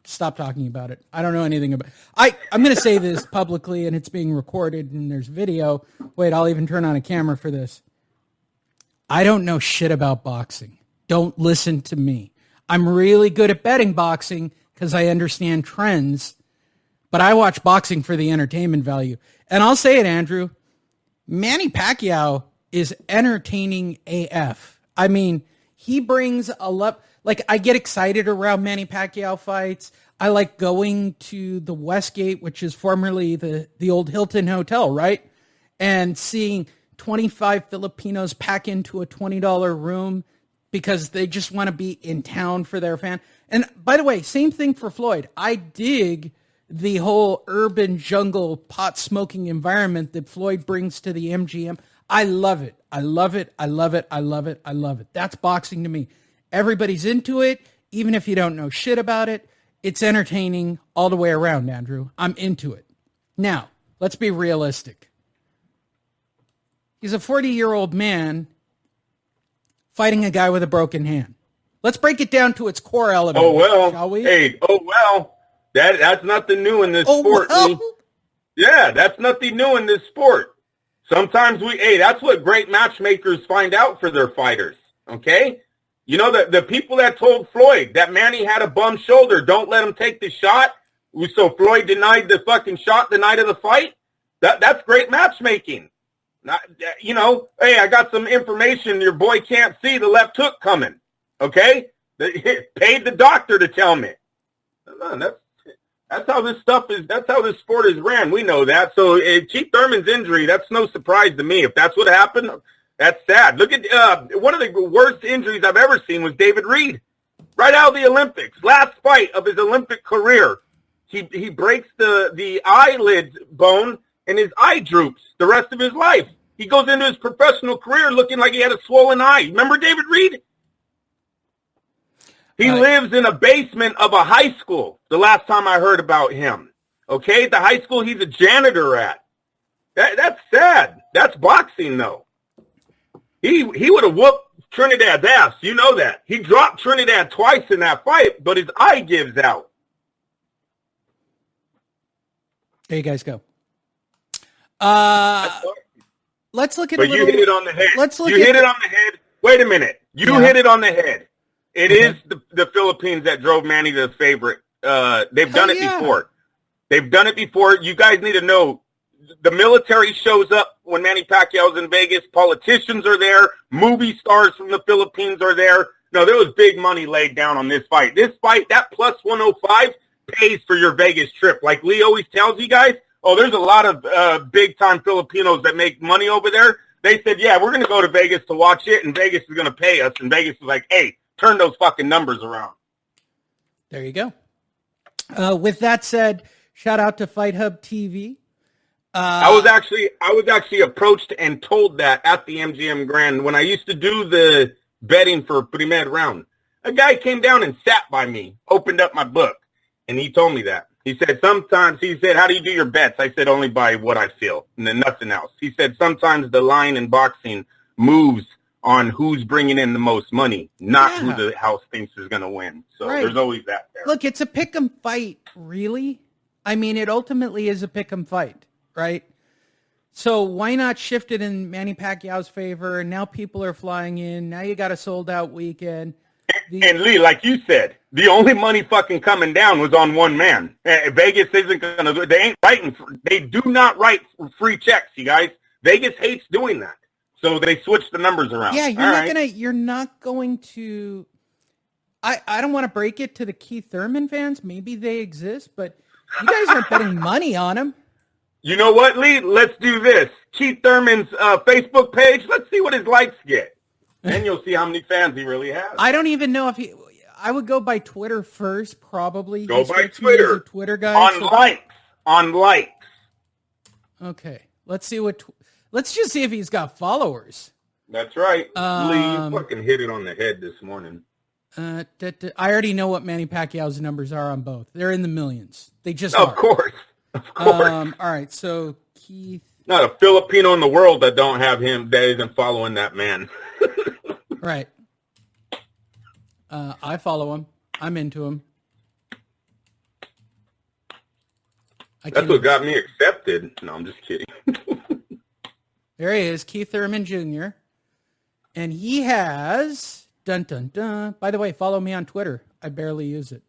stop talking about it. I don't know anything about it. I'm going to say this publicly, and it's being recorded, and there's video. Wait, I'll even turn on a camera for this. I don't know shit about boxing. Don't listen to me. I'm really good at betting boxing because I understand trends, but I watch boxing for the entertainment value. And I'll say it, Andrew, Manny Pacquiao is entertaining AF. I mean, he brings a lot. Like, I get excited around Manny Pacquiao fights. I like going to the Westgate, which is formerly the old Hilton Hotel, right? And seeing 25 Filipinos pack into a $20 room because they just want to be in town for their fan. And by the way, same thing for Floyd. I dig the whole urban jungle pot smoking environment that Floyd brings to the MGM. I love it. I love it. I love it. I love it. I love it. That's boxing to me. Everybody's into it. Even if you don't know shit about it, it's entertaining all the way around, Andrew. I'm into it. Now, let's be realistic. He's a 40-year-old man fighting a guy with a broken hand. Let's break it down to its core element. Oh, well. Shall we? Hey, oh, well. That's nothing new in this sport. Well. Yeah, that's nothing new in this sport. Sometimes that's what great matchmakers find out for their fighters, okay? You know, the people that told Floyd that Manny had a bum shoulder, don't let him take the shot, so Floyd denied the fucking shot the night of the fight, that's great matchmaking. You know, hey, I got some information your boy can't see the left hook coming, okay? Paid the doctor to tell me. That's how this stuff is. That's how this sport is ran. We know that. So Keith Thurman's injury, that's no surprise to me. If that's what happened, that's sad. Look at one of the worst injuries I've ever seen was David Reed, right out of the Olympics. Last fight of his Olympic career, he breaks the eyelid bone and his eye droops the rest of his life. He goes into his professional career looking like he had a swollen eye. Remember David Reed? He lives in a basement of a high school, the last time I heard about him. Okay? The high school he's a janitor at. That's sad. That's boxing, though. He would have whooped Trinidad's ass. You know that. He dropped Trinidad twice in that fight, but his eye gives out. There you guys go. Let's look at But you hit it on the head. You hit it on the head. Wait a minute. You hit it on the head. It is the Philippines that drove Manny the favorite. They've done it before. They've done it before. You guys need to know the military shows up when Manny Pacquiao's in Vegas. Politicians are there. Movie stars from the Philippines are there. No, there was big money laid down on this fight. This fight, that plus 105 pays for your Vegas trip. Like Lee always tells you guys, there's a lot of big-time Filipinos that make money over there. They said, yeah, we're going to go to Vegas to watch it, and Vegas is going to pay us. And Vegas was like, hey, turn those fucking numbers around. There you go. With that said, shout out to Fight Hub TV. I was actually approached and told that at the MGM Grand when I used to do the betting for Primer Round. A guy came down and sat by me, opened up my book, and he told me that. He said, how do you do your bets? I said, only by what I feel, and then nothing else. He said, sometimes the line in boxing moves on who's bringing in the most money, not who the house thinks is going to win. So there's always that there. Look, it's a pick'em fight, really. I mean, it ultimately is a pick'em fight, right? So why not shift it in Manny Pacquiao's favor? And now people are flying in. Now you got a sold-out weekend. And Lee, like you said, the only money fucking coming down was on one man. Vegas isn't going to. They ain't writing. They do not write free checks, you guys. Vegas hates doing that. So they switched the numbers around. Yeah, you're not going to. I don't want to break it to the Keith Thurman fans. Maybe they exist, but you guys aren't betting money on him. You know what, Lee? Let's do this. Keith Thurman's Facebook page. Let's see what his likes get. Then you'll see how many fans he really has. I don't even know if I would go by Twitter first, probably. Go by Twitter. He's a Twitter guy. On likes. Okay. Let's just see if he's got followers. That's right. Lee, you fucking hit it on the head this morning. I already know what Manny Pacquiao's numbers are on both. They're in the millions. They just Of course. All right. So Keith. Not a Filipino in the world that don't have him that isn't following that man. Right. I follow him. I'm into him. That's what got me accepted. No, I'm just kidding. There he is, Keith Thurman Jr. And he has, dun, dun, dun. By the way, follow me on Twitter. I barely use it.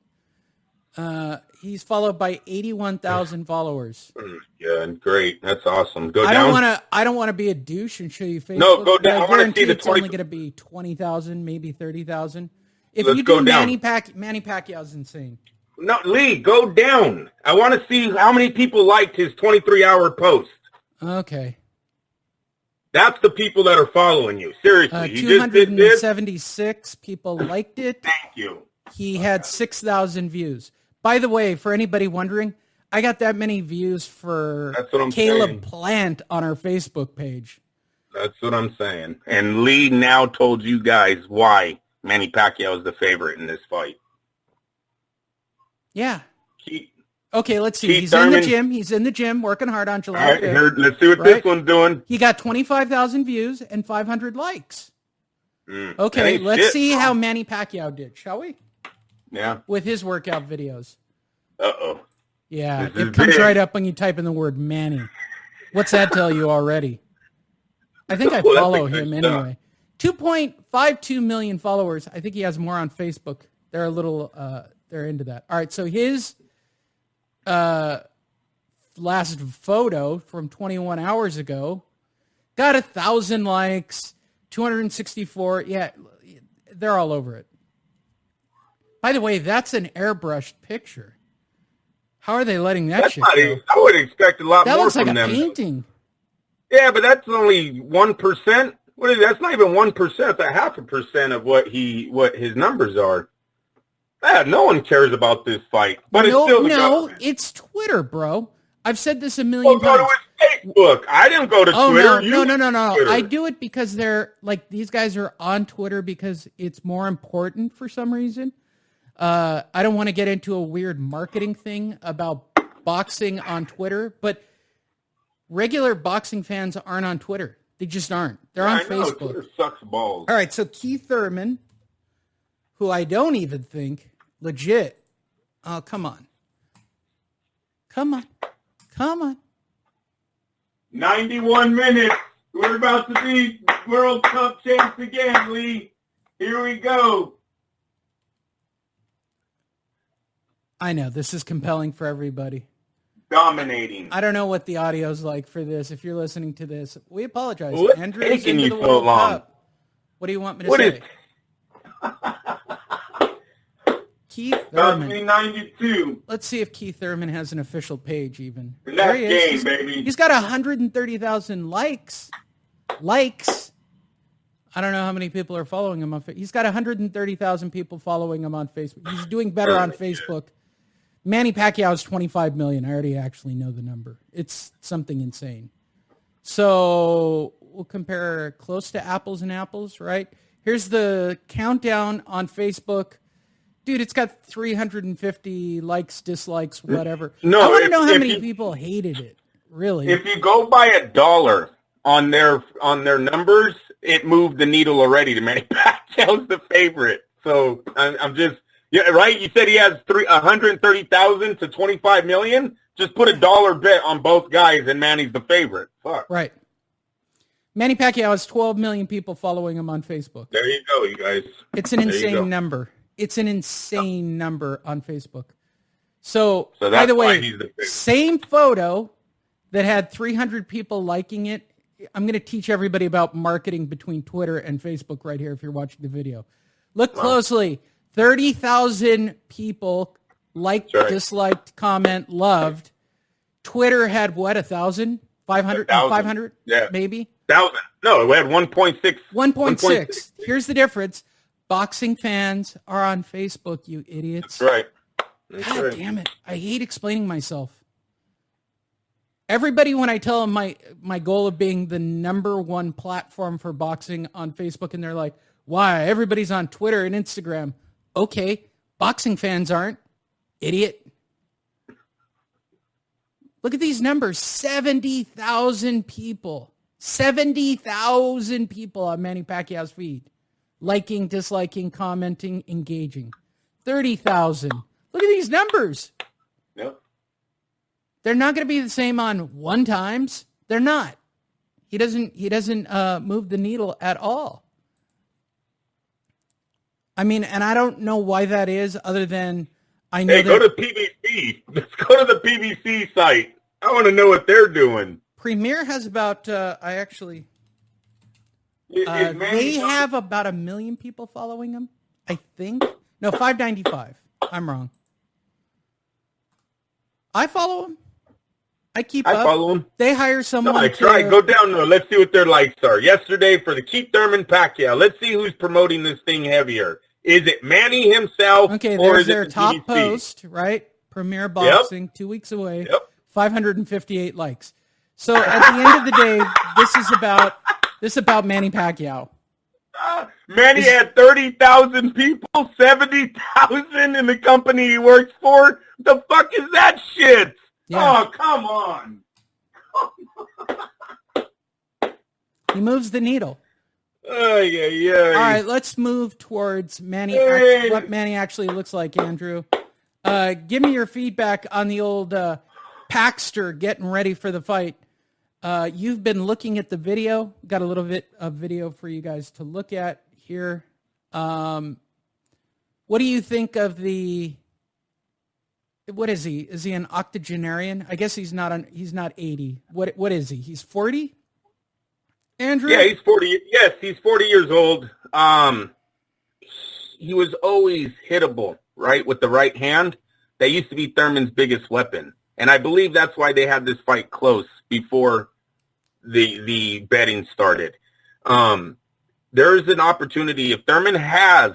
He's followed by 81,000 followers. Yeah, great. That's awesome. Go I down. I don't want to be a douche and show you Facebook. No, go down. I want to see the it's only going to be 20,000, maybe 30,000. If Let's you go do down. Manny Pacquiao's insane. No, Lee, go down. I want to see how many people liked his 23-hour post. Okay. That's the people that are following you. Seriously. He just did this. 276 people liked it. Thank you. He had 6,000 views. By the way, for anybody wondering, I got that many views for Caleb saying. Plant on our Facebook page. That's what I'm saying. And Lee now told you guys why Manny Pacquiao is the favorite in this fight. Yeah. Keith, okay, let's see. Keith He's Thurman. in the gym. He's in the gym working hard on July All right, 5th. here, let's see what this one's doing. He got 25,000 views and 500 likes. That Okay, ain't let's shit. see how Manny Pacquiao did, shall we? Yeah. With his workout videos. Uh-oh. Yeah, This is it comes big. right up when you type in the word Manny. What's that tell you already? I think I Well, that's follow a good him stuff. anyway. 2.52 million followers. I think he has more on Facebook. They're a little, they're into that. All right, so his last photo from 21 hours ago got 1,000 likes, 264. Yeah, they're all over it. By the way, that's an airbrushed picture. How are they letting that That's shit not go? even, I would expect a lot That more looks from like a them. painting. Yeah, but that's only 1%. What is that's not even 1%. That's 0.5% of what his numbers are. Yeah, no one cares about this fight. But it's still the government. It's Twitter, bro. I've said this a Well, million go times. to his Facebook. I didn't go to Oh Twitter. no. Twitter. I do it because they're like these guys are on Twitter because it's more important for some reason. I don't want to get into a weird marketing thing about boxing on Twitter, but regular boxing fans aren't on Twitter. They just aren't. They're on I know, Facebook. Twitter sucks balls. All right, so Kieth Thurman, who I don't even think legit. Oh, come on. 91 minutes. We're about to be World Cup champs again, Lee. Here we go. I know, this is compelling for everybody. Dominating. I don't know what the audio's like for this. If you're listening to this, we apologize. What's Andrew's taking into you the so World long? Cup. What do you want me to What say? is Kieth Thurman. 92. Let's see if Kieth Thurman has an official page even. That's There he is. game, baby. He's got 130,000 likes. I don't know how many people are following him on Facebook. He's got 130,000 people following him on Facebook. He's doing better on Facebook. Manny Pacquiao is 25 million. I already actually know the number. It's something insane. So we'll compare close to apples and apples, right? Here's the countdown on Facebook. Dude, it's got 350 likes, dislikes, whatever. No, I want to know how if many you- people hated it. Really? If you go by $1 on their numbers, it moved the needle already to Manny Pacquiao's the favorite. So I'm just right. You said he has 130,000 to 25 million. Just put $1 bet on both guys, and Manny's the favorite. Fuck. Right. Manny Pacquiao has 12 million people following him on Facebook. There you go, you guys. It's an There you go. insane number. It's an insane number on Facebook. So So by the that's why way, he's the favorite. same photo that had 300 people liking it. I'm going to teach everybody about marketing between Twitter and Facebook right here if you're watching the video. Look closely. 30,000 people liked, That's right. disliked, comment, loved. Twitter had what, 1,000? 500? 500? Yeah. Maybe? 1,000. No, we had 1.6. 1.6. Here's the difference. Boxing fans are on Facebook, you idiots. That's right. That's God right. damn it. I hate explaining myself. Everybody, when I tell them my goal of being the number one platform for boxing on Facebook, and they're like, why? Everybody's on Twitter and Instagram. Okay, boxing fans aren't. Idiot. Look at these numbers. 70,000 people. 70,000 people on Manny Pacquiao's feed. Liking, disliking, commenting, engaging. 30,000. Look at these numbers. Yep. They're not going to be the same on one times. They're not. He doesn't move the needle at all. I mean, and I don't know why that is, other than I know. Hey, go to PBC. Let's go to the PBC site. I want to know what they're doing. Premier has about. They have about 1 million people following him, I think. No, 595. I'm wrong. I follow him. I follow him. They hire someone. No, I try. Go down there. Let's see what their likes are. Yesterday for the Keith Thurman Pacquiao. Let's see who's promoting this thing heavier. Is it Manny himself? Okay, or there's is their it the top PBC? post, right? Premier Boxing, 2 weeks away. 558 likes. So at the end of the day, this is about Manny Pacquiao. Manny had 30,000 people, 70,000 in the company he works for. The fuck is that shit? Yeah. Oh, come on. He moves the needle. All right, let's move towards Manny. What Manny actually looks like, Andrew. Give me your feedback on the old Paxter getting ready for the fight. You've been looking at the video. Got a little bit of video for you guys to look at here. What do you think of the? What is he? Is he an octogenarian? I guess he's not. He's not 80. What is he? He's 40. Andrew? Yeah, he's 40. Yes, he's 40 years old. He was always hittable, right, with the right hand. That used to be Thurman's biggest weapon. And I believe that's why they had this fight close before the betting started. There is an opportunity. If Thurman has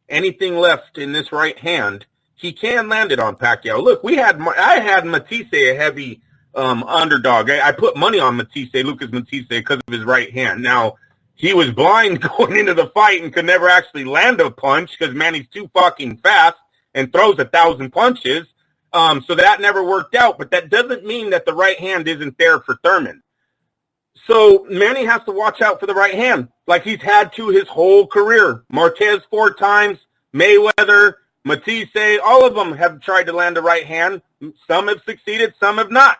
anything left in this right hand, he can land it on Pacquiao. Look, I had Matisse a heavy underdog. I put money on Lucas Matisse, because of his right hand. Now, he was blind going into the fight and could never actually land a punch because Manny's too fucking fast and throws 1,000 punches. So that never worked out, but that doesn't mean that the right hand isn't there for Thurman. So Manny has to watch out for the right hand, like he's had to his whole career. Marquez 4 times, Mayweather, Matisse, all of them have tried to land the right hand. Some have succeeded, some have not.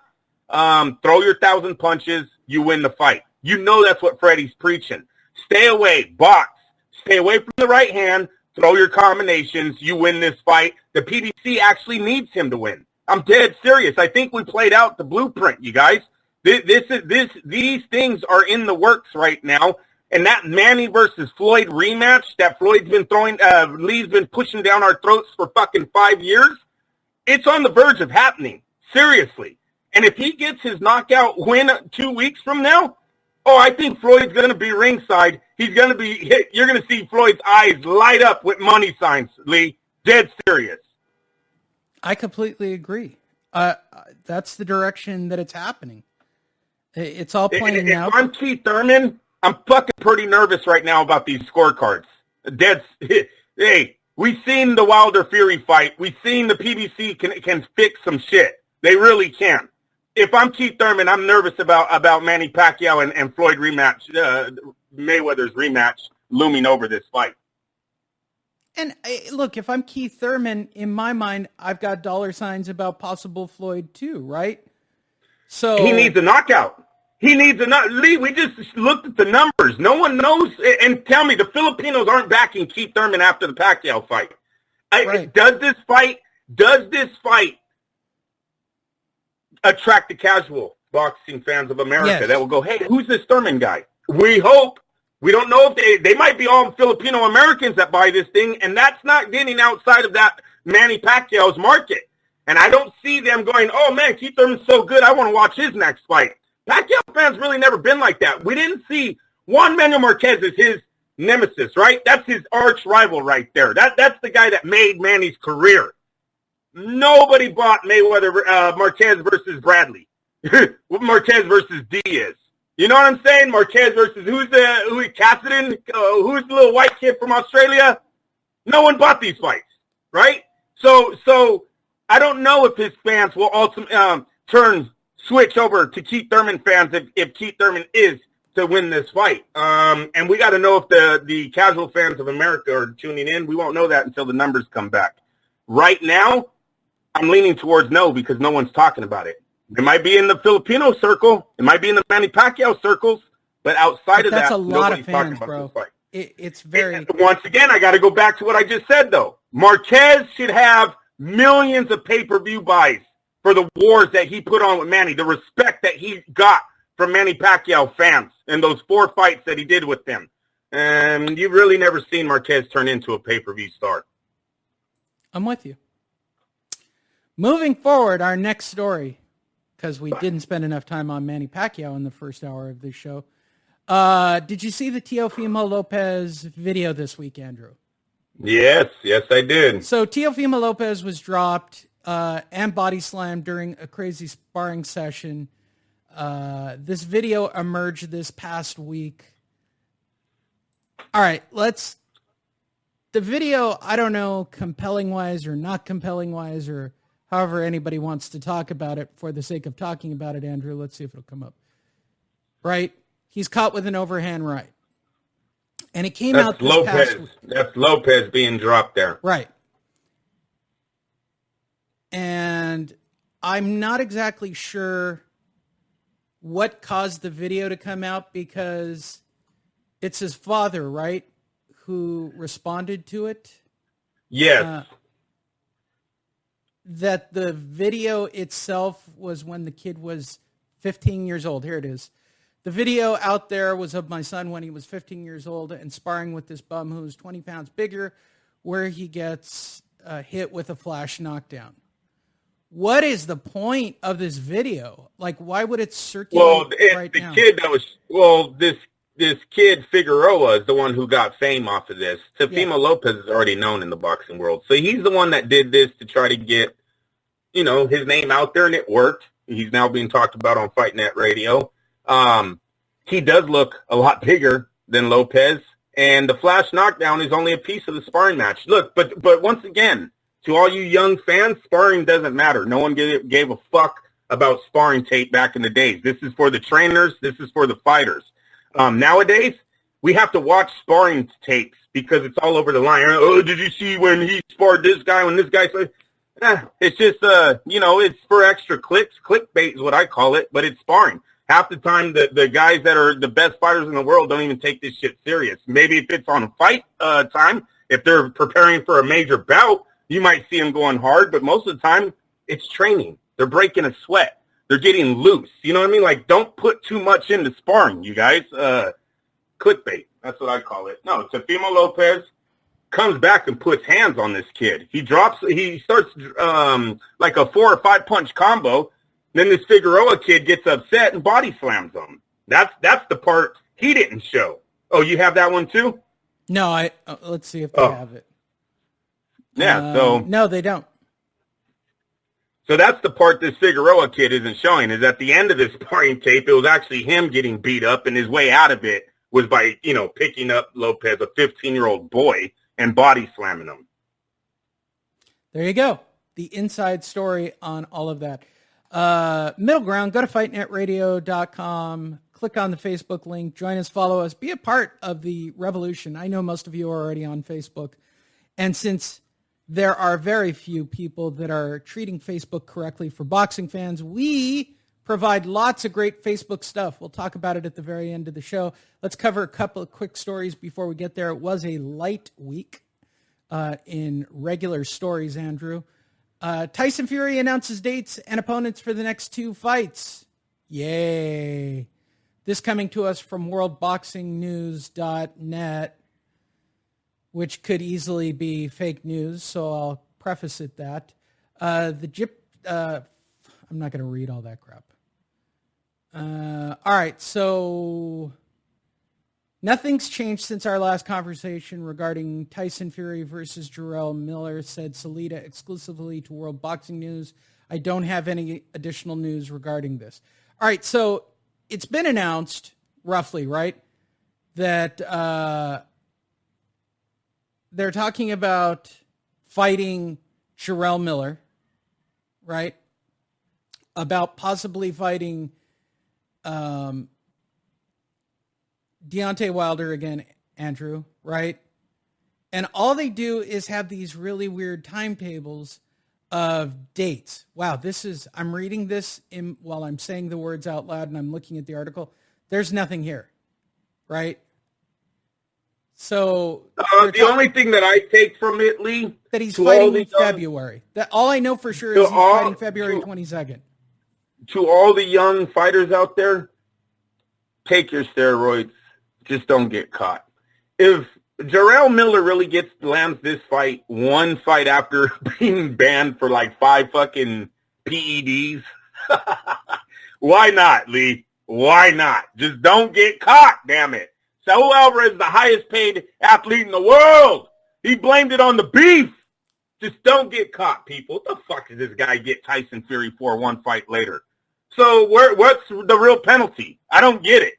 Throw your 1,000 punches, you win the fight. You know that's what Freddie's preaching. Stay away, box. Stay away from the right hand. Throw your combinations. You win this fight. The PBC actually needs him to win. I'm dead serious. I think we played out the blueprint, you guys. These things are in the works right now. And that Manny versus Floyd rematch that Floyd's been throwing, Lee's been pushing down our throats for fucking 5 years, it's on the verge of happening. Seriously. And if he gets his knockout win 2 weeks from now, I think Floyd's going to be ringside. He's going to be hit. You're going to see Floyd's eyes light up with money signs, Lee. Dead serious. I completely agree. That's the direction that it's happening. It's all playing out. If I'm Keith Thurman, I'm fucking pretty nervous right now about these scorecards. Hey, we've seen the Wilder Fury fight. We've seen the PBC can fix some shit. They really can. If I'm Keith Thurman, I'm nervous about Manny Pacquiao and Floyd rematch, Mayweather's rematch looming over this fight. And look, if I'm Keith Thurman, in my mind, I've got $ about possible Floyd too, right? So he needs a knockout. Lee, we just looked at the numbers. No one knows. And tell me, the Filipinos aren't backing Keith Thurman after the Pacquiao fight. Right. Does this fight attract the casual boxing fans of America that will go, hey, who's this Thurman guy? We hope. We don't know if they might be all Filipino Americans that buy this thing, and that's not getting outside of that Manny Pacquiao's market. And I don't see them going, oh, man, Keith Thurman's so good, I want to watch his next fight. Pacquiao fans really never been like that. We didn't see Juan Manuel Marquez as his nemesis, right? That's his arch rival right there. That's the guy that made Manny's career. Nobody bought Mayweather, Marquez versus Bradley. Marquez versus Diaz. You know what I'm saying? Marquez versus who's Cassidy? Who's the little white kid from Australia? No one bought these fights, right? So I don't know if his fans will ultimately switch over to Keith Thurman fans if Keith Thurman is to win this fight. And we got to know if the casual fans of America are tuning in. We won't know that until the numbers come back. Right now, I'm leaning towards no because no one's talking about it. It might be in the Filipino circle. It might be in the Manny Pacquiao circles. But outside of that, that's a lot of nobody's fans, talking about bro. this fight. It's very... Once again, I got to go back to what I just said, though. Marquez should have millions of pay-per-view buys for the wars that he put on with Manny, the respect that he got from Manny Pacquiao fans and those 4 fights that he did with them. And you've really never seen Marquez turn into a pay-per-view star. I'm with you. Moving forward, our next story, because we didn't spend enough time on Manny Pacquiao in the first hour of this show. Did you see the Teofimo Lopez video this week, Andrew? Yes, I did. So Teofimo Lopez was dropped and body slammed during a crazy sparring session. This video emerged this past week. All right, the video, I don't know, compelling-wise or not compelling-wise or however anybody wants to talk about it for the sake of talking about it, Andrew. Let's see if it'll come up. Right? He's caught with an overhand right. And it came out this past week. That's Lopez being dropped there. Right. And I'm not exactly sure what caused the video to come out because it's his father, right, who responded to it? Yes. That the video itself was when the kid was 15 years old. Here it is. The video out there was of my son when he was 15 years old and sparring with this bum who's 20 pounds bigger, where he gets hit with a flash knockdown. What is the point of this video? Like, why would it circulate right now? This kid Figueroa is the one who got fame off of this. Teofimo Lopez is already known in the boxing world. So he's the one that did this to try to get, his name out there, and it worked. He's now being talked about on Fight Net Radio. He does look a lot bigger than Lopez, and the flash knockdown is only a piece of the sparring match. Look, but once again, to all you young fans, sparring doesn't matter. No one gave a fuck about sparring tape back in the days. This is for the trainers. This is for the fighters. Nowadays, we have to watch sparring tapes because it's all over the line. Oh, did you see when he sparred this guy, when this guy said... it's just, it's for extra clicks. Clickbait is what I call it, but it's sparring. Half the time, the guys that are the best fighters in the world don't even take this shit serious. Maybe if it's on fight time, if they're preparing for a major bout, you might see them going hard, but most of the time, it's training. They're breaking a sweat. They're getting loose. You know what I mean? Like, don't put too much into sparring, you guys. Clickbait. That's what I call it. No, Teofimo Lopez comes back and puts hands on this kid. He starts like a 4 or 5 punch combo. Then this Figueroa kid gets upset and body slams him. That's the part he didn't show. Oh, you have that one too? No, let's see if they have it. Yeah, no, they don't. So that's the part this Figueroa kid isn't showing, is at the end of this sparring tape, it was actually him getting beat up, and his way out of it was by, picking up Lopez, a 15-year-old boy, and body slamming him. There you go. The inside story on all of that. Middle ground, go to fightnetradio.com, click on the Facebook link, join us, follow us, be a part of the revolution. I know most of you are already on Facebook. And since there are very few people that are treating Facebook correctly for boxing fans, we provide lots of great Facebook stuff. We'll talk about it at the very end of the show. Let's cover a couple of quick stories before we get there. It was a light week in regular stories, Andrew. Tyson Fury announces dates and opponents for the next 2 fights. Yay. This coming to us from worldboxingnews.net, which could easily be fake news, so I'll preface it that. I'm not going to read all that crap. All right, so nothing's changed since our last conversation regarding Tyson Fury versus Jarrell Miller, said Salida exclusively to World Boxing News. I don't have any additional news regarding this. All right, so it's been announced, roughly, right, that they're talking about fighting Jarrell Miller, right? About possibly fighting Deontay Wilder again, Andrew, right? And all they do is have these really weird timetables of dates. Wow, I'm reading this while I'm saying the words out loud and I'm looking at the article. There's nothing here, right? So the only thing that I take from it, Lee, that he's fighting in February. That all I know for sure is he's fighting February 22nd. To all the young fighters out there, take your steroids. Just don't get caught. If Jarrell Miller really lands this fight, one fight after being banned for like 5 fucking PEDs, why not, Lee? Why not? Just don't get caught, damn it. Saul Alvarez is the highest paid athlete in the world. He blamed it on the beef. Just don't get caught, people. What the fuck did this guy get Tyson Fury for one fight later? So what's the real penalty? I don't get it.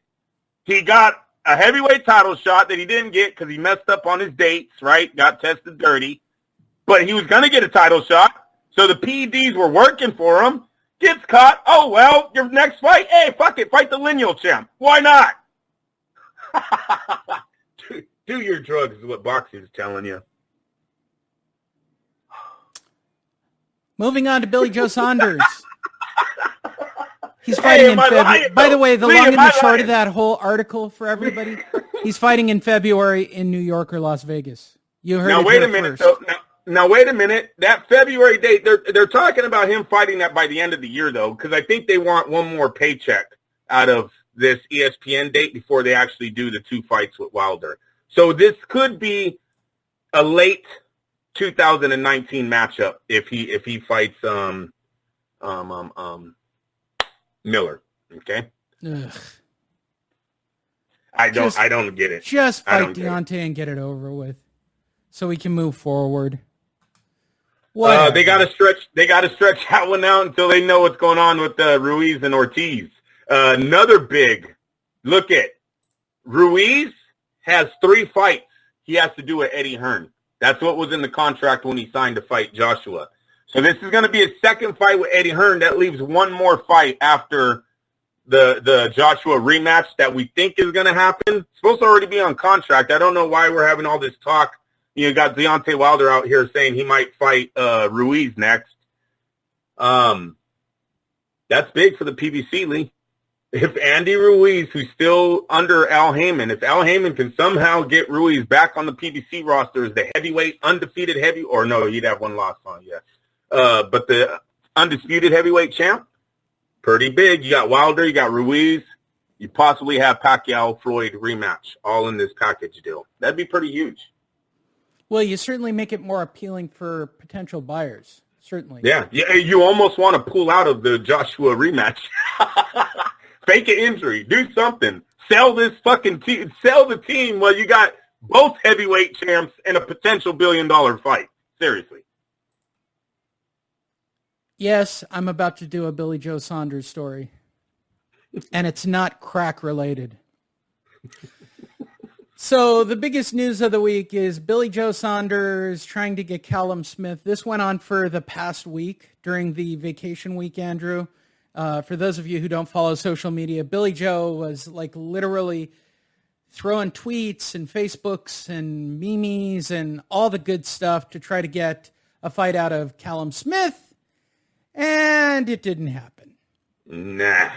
He got a heavyweight title shot that he didn't get because he messed up on his dates, right? Got tested dirty. But he was going to get a title shot. So the PEDs were working for him. Gets caught. Oh, well, your next fight, hey, fuck it. Fight the lineal champ. Why not? Do your drugs is what boxing is telling you. Moving on to Billy Joe Saunders. He's fighting in February. By the way, the long and the short of that whole article for everybody, he's fighting in February in New York or Las Vegas. You heard it here first. Now, wait a minute. That February date, they're talking about him fighting that by the end of the year, though, because I think they want one more paycheck out of this ESPN date before they actually do the 2 fights with Wilder. So this could be a late 2019 matchup if he fights Miller. Okay. Ugh. I don't get it. Just fight Deontay and get it over with, so we can move forward. They got to stretch that one out until they know what's going on with Ruiz and Ortiz. Another big look at Ruiz has 3 fights he has to do with Eddie Hearn. That's what was in the contract when he signed to fight Joshua. So this is going to be a second fight with Eddie Hearn. That leaves one more fight after the Joshua rematch that we think is going to happen. It's supposed to already be on contract. I don't know why we're having all this talk. You got Deontay Wilder out here saying he might fight Ruiz next. That's big for the PBC, Lee. If Andy Ruiz, who's still under Al Heyman, if Al Heyman can somehow get Ruiz back on the PBC roster as the heavyweight, undefeated or no, he'd have one loss on, yeah. But the undisputed heavyweight champ, pretty big. You got Wilder, you got Ruiz. You possibly have Pacquiao-Floyd rematch all in this package deal. That'd be pretty huge. Well, you certainly make it more appealing for potential buyers, certainly. Yeah, you almost want to pull out of the Joshua rematch. Fake an injury. Do something. Sell this fucking team. Sell the team while you got both heavyweight champs and a potential billion-dollar fight. Seriously. Yes, I'm about to do a Billy Joe Saunders story. And it's not crack related. So the biggest news of the week is Billy Joe Saunders trying to get Callum Smith. This went on for the past week during the vacation week, Andrew. For those of you who don't follow social media, Billy Joe was like literally throwing tweets and Facebooks and memes and all the good stuff to try to get a fight out of Callum Smith. And it didn't happen. Nah.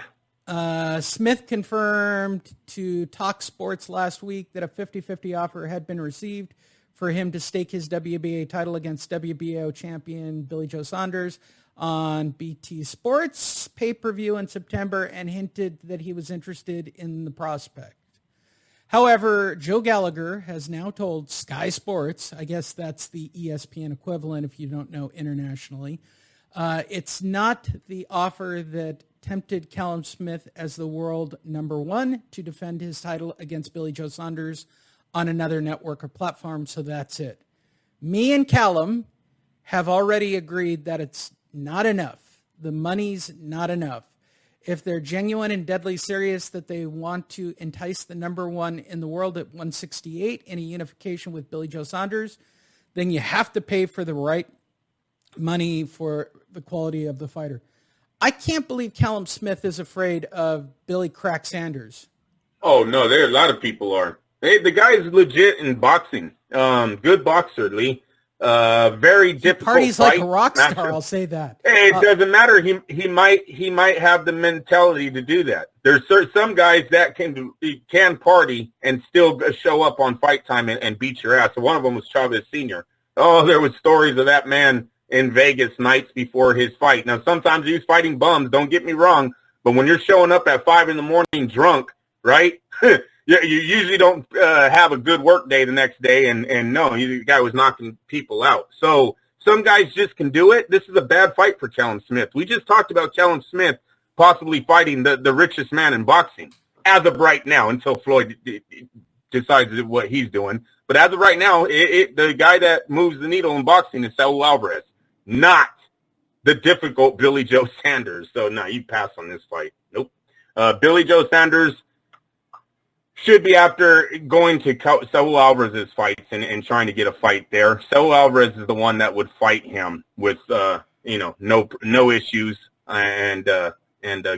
Smith confirmed to Talk Sports last week that a 50-50 offer had been received for him to stake his WBA title against WBO champion Billy Joe Saunders on BT Sports pay-per-view in September, and hinted that he was interested in the prospect. However, Joe Gallagher has now told Sky Sports, I guess that's the ESPN equivalent if you don't know internationally, it's not the offer that tempted Callum Smith as the world number 1 to defend his title against Billy Joe Saunders on another network or platform, so that's it. Me and Callum have already agreed that it's not enough. The money's not enough. If they're genuine and deadly serious that they want to entice the number 1 in the world at 168 in a unification with Billy Joe Saunders, then you have to pay for the right money for the quality of the fighter. I can't believe Callum Smith is afraid of Billy Crack Sanders. Oh, no, there a lot of people are. Hey, the guy is legit in boxing. Good boxer, Lee. Very difficult parties fight. Like a rock star, I'll say that. Hey, it doesn't matter. He might have the mentality to do that. There's some guys that can party and still show up on fight time and beat your ass. So one of them was Chavez Sr. Oh, there was stories of that man in Vegas nights before his fight. Now, sometimes he's fighting bums, don't get me wrong, but when you're showing up at 5 a.m. drunk, right, you usually don't have a good work day the next day, and no, the guy was knocking people out. So some guys just can do it. This is a bad fight for Callum Smith. We just talked about Callum Smith possibly fighting the richest man in boxing as of right now until Floyd decides what he's doing. But as of right now, the guy that moves the needle in boxing is Saul Alvarez, not the difficult Billy Joe Sanders. So, no, you pass on this fight. Nope. Billy Joe Sanders should be after going to Saul Alvarez's fights and trying to get a fight there. Saul Alvarez is the one that would fight him with, no issues and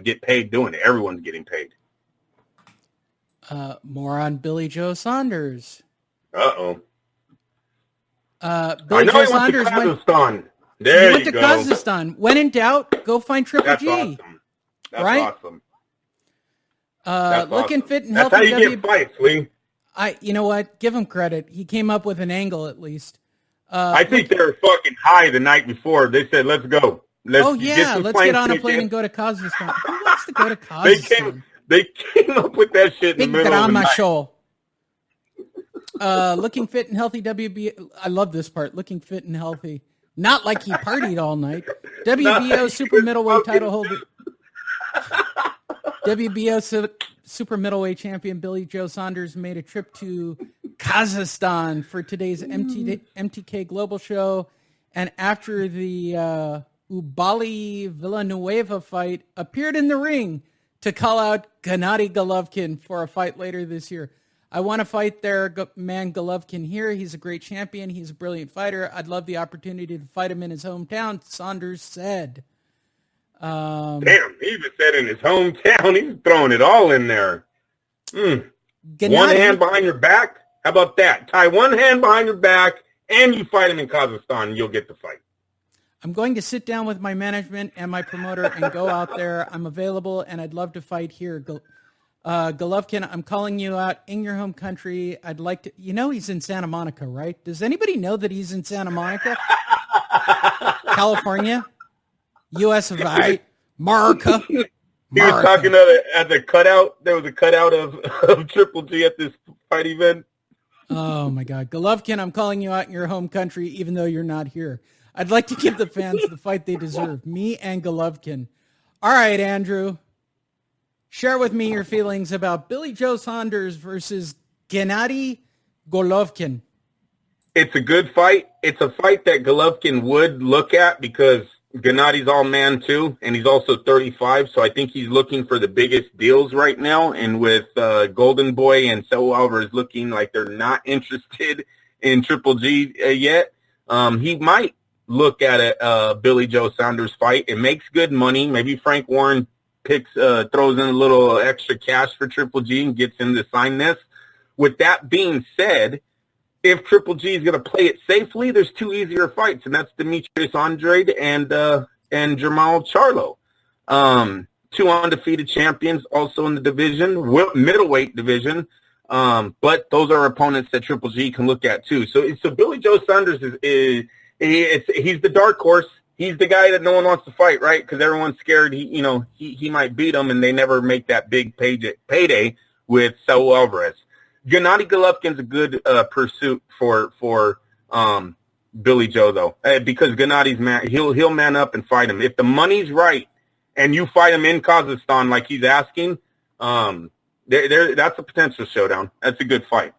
get paid doing it. Everyone's getting paid. More on Billy Joe Saunders. Uh-oh. Billy Joe Saunders went to Kazakhstan. There you go. Kazakhstan. When in doubt, go find Triple G. Awesome. That's right? Awesome. Looking awesome. fit and healthy. That's how you get fights, Lee. You know what? Give him credit. He came up with an angle at least. I think they were fucking high the night before. They said, "Let's go." Let's get on a plane and go to Kazakhstan. Who wants to go to Kazakhstan? They came up with that shit in the middle of the night. Show. Looking fit and healthy. WBO. I love this part. Looking fit and healthy. Not like he partied all night. WBO super middleweight title holder. WBO super middleweight champion Billy Joe Saunders made a trip to Kazakhstan for today's MTK Global Show, and after the Ubali Villanueva fight, appeared in the ring to call out Gennady Golovkin for a fight later this year. I want to fight their man Golovkin here. He's a great champion. He's a brilliant fighter. I'd love the opportunity to fight him in his hometown, Saunders said. Damn, he even said in his hometown. He's throwing it all in there. One hand behind your back? How about that? Tie one hand behind your back, and you fight him in Kazakhstan, and you'll get the fight. I'm going to sit down with my management and my promoter and go out there. I'm available, and I'd love to fight here. Golovkin, I'm calling you out in your home country. I'd like to... You know he's in Santa Monica, right? Does anybody know that he's in Santa Monica? California? U.S. of A. America. He was talking at the cutout. There was a cutout of Triple G at this fight event. Oh, my God. Golovkin, I'm calling you out in your home country, even though you're not here. I'd like to give the fans the fight they deserve, me and Golovkin. All right, Andrew. Share with me your feelings about Billy Joe Saunders versus Gennady Golovkin. It's a good fight. It's a fight that Golovkin would look at because Gennady's all man too, and he's also 35, so I think he's looking for the biggest deals right now. And with Golden Boy and Saul Alvarez looking like they're not interested in Triple G yet, he might look at a Billy Joe Saunders fight. It makes good money. Maybe Frank Warren throws in a little extra cash for Triple G and gets him to sign this. With that being said, if Triple G is going to play it safely, there's two easier fights, and that's Demetrius Andrade and Jermall Charlo. Two undefeated champions also in the division, middleweight division, but those are opponents that Triple G can look at too. So Billy Joe Saunders he's the dark horse. He's the guy that no one wants to fight, right? Because everyone's scared he might beat him, and they never make that big payday with Saul Alvarez. Gennady Golovkin's a good pursuit for Billy Joe, though, because Gennady's man. He'll man up and fight him. If the money's right and you fight him in Kazakhstan like he's asking, that's a potential showdown. That's a good fight.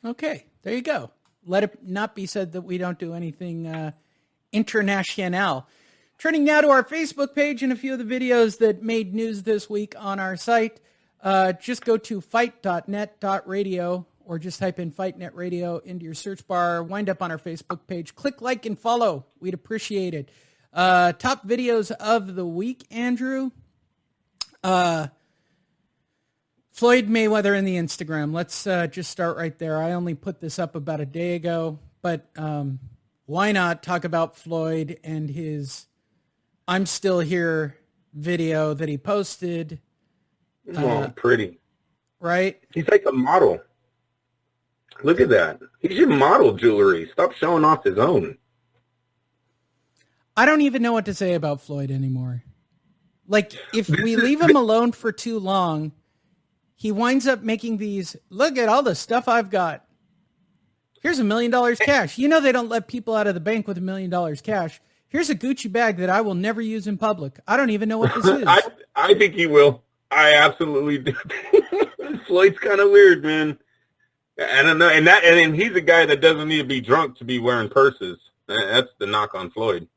Okay, there you go. Let it not be said that we don't do anything international. Turning now to our Facebook page and a few of the videos that made news this week on our site. Just go to fight.net.radio or just type in FightNet Radio into your search bar. Wind up on our Facebook page. Click like and follow. We'd appreciate it. Top videos of the week, Andrew. Floyd Mayweather in the Instagram. Let's just start right there. I only put this up about a day ago, but why not talk about Floyd and his I'm Still Here video that he posted Oh, pretty. Right? He's like a model. Look at that. He should model jewelry. Stop showing off his own. I don't even know what to say about Floyd anymore. Like, if we leave him alone for too long, he winds up making these, look at all the stuff I've got. Here's $1 million cash. You know they don't let people out of the bank with $1 million cash. Here's a Gucci bag that I will never use in public. I don't even know what this is. I think he will. I absolutely do. Floyd's kind of weird, man. I don't know. And he's a guy that doesn't need to be drunk to be wearing purses. That's the knock on Floyd.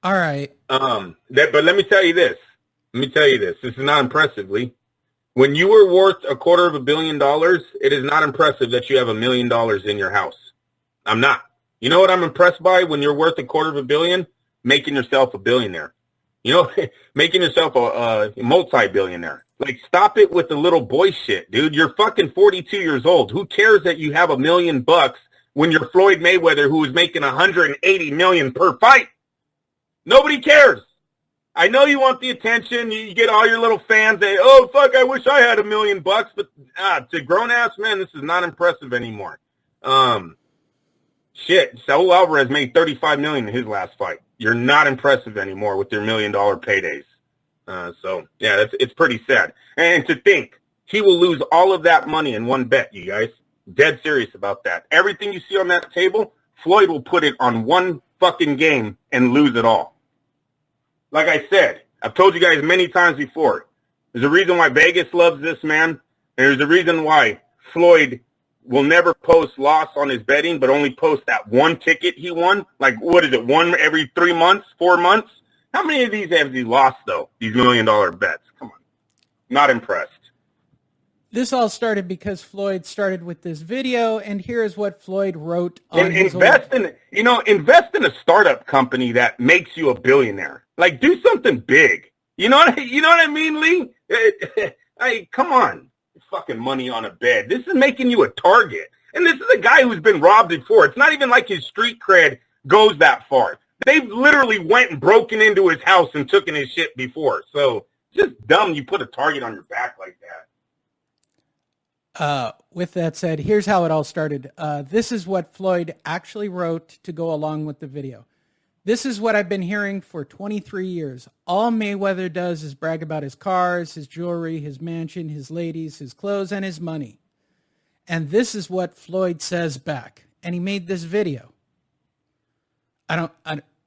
All right. But let me tell you this. This is not impressive, Lee. When you were worth $250 million, it is not impressive that you have $1 million in your house. I'm not. You know what I'm impressed by when you're worth $250 million? Making yourself a billionaire. You know, making yourself a multi-billionaire. Like, stop it with the little boy shit, dude. You're fucking 42 years old. Who cares that you have $1 million when you're Floyd Mayweather, who is making $180 million per fight? Nobody cares. I know you want the attention. You get all your little fans that, oh, fuck, I wish I had $1 million. But to grown-ass men, this is not impressive anymore. Shit, Saul Alvarez made $35 million in his last fight. You're not impressive anymore with your $1 million paydays. So, yeah, it's pretty sad. And to think, he will lose all of that money in one bet, you guys. Dead serious about that. Everything you see on that table, Floyd will put it on one fucking game and lose it all. Like I said, I've told you guys many times before, there's a reason why Vegas loves this man, and there's a reason why Floyd will never post loss on his betting, but only post that one ticket he won. Like, what is it, one every 3 months, 4 months? How many of these have he lost, though, these $1 million bets? Come on. Not impressed. This all started because Floyd started with this video, and here is what Floyd wrote on invest in a startup company that makes you a billionaire. Like, do something big. You know what I mean, Lee? Hey, come on. Fucking money on a bed. This is making you a target. And this is a guy who's been robbed before. It's not even like his street cred goes that far. They've literally went and broken into his house and taken his shit before. So, just dumb you put a target on your back like that. With that said, here's how it all started. This is what Floyd actually wrote to go along with the video. This is what I've been hearing for 23 years. All Mayweather does is brag about his cars, his jewelry, his mansion, his ladies, his clothes, and his money. And this is what Floyd says back. And he made this video.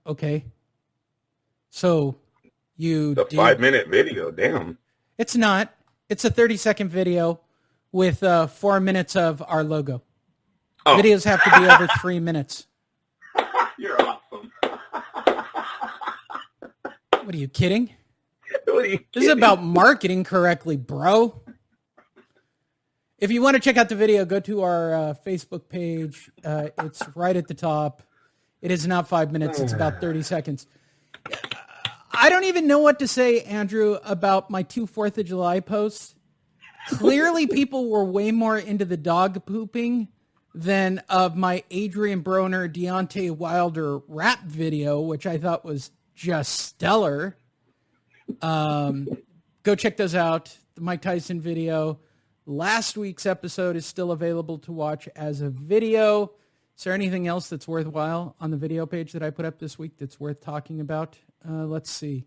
Okay. So It's a 5-minute video, damn. It's not. It's a 30-second video with 4 minutes of our logo. Oh. Videos have to be over 3 minutes. You're awesome. What are you kidding? What are you kidding? This is about marketing correctly, bro. If you want to check out the video, go to our Facebook page. It's right at the top. It is not 5 minutes. It's about 30 seconds. I don't even know what to say, Andrew, about my 2 4th of July posts. Clearly, people were way more into the dog pooping than of my Adrian Broner, Deontay Wilder rap video, which I thought was just stellar. Go check those out. The Mike Tyson video. Last week's episode is still available to watch as a video. Is there anything else that's worthwhile on the video page that I put up this week that's worth talking about? Let's see.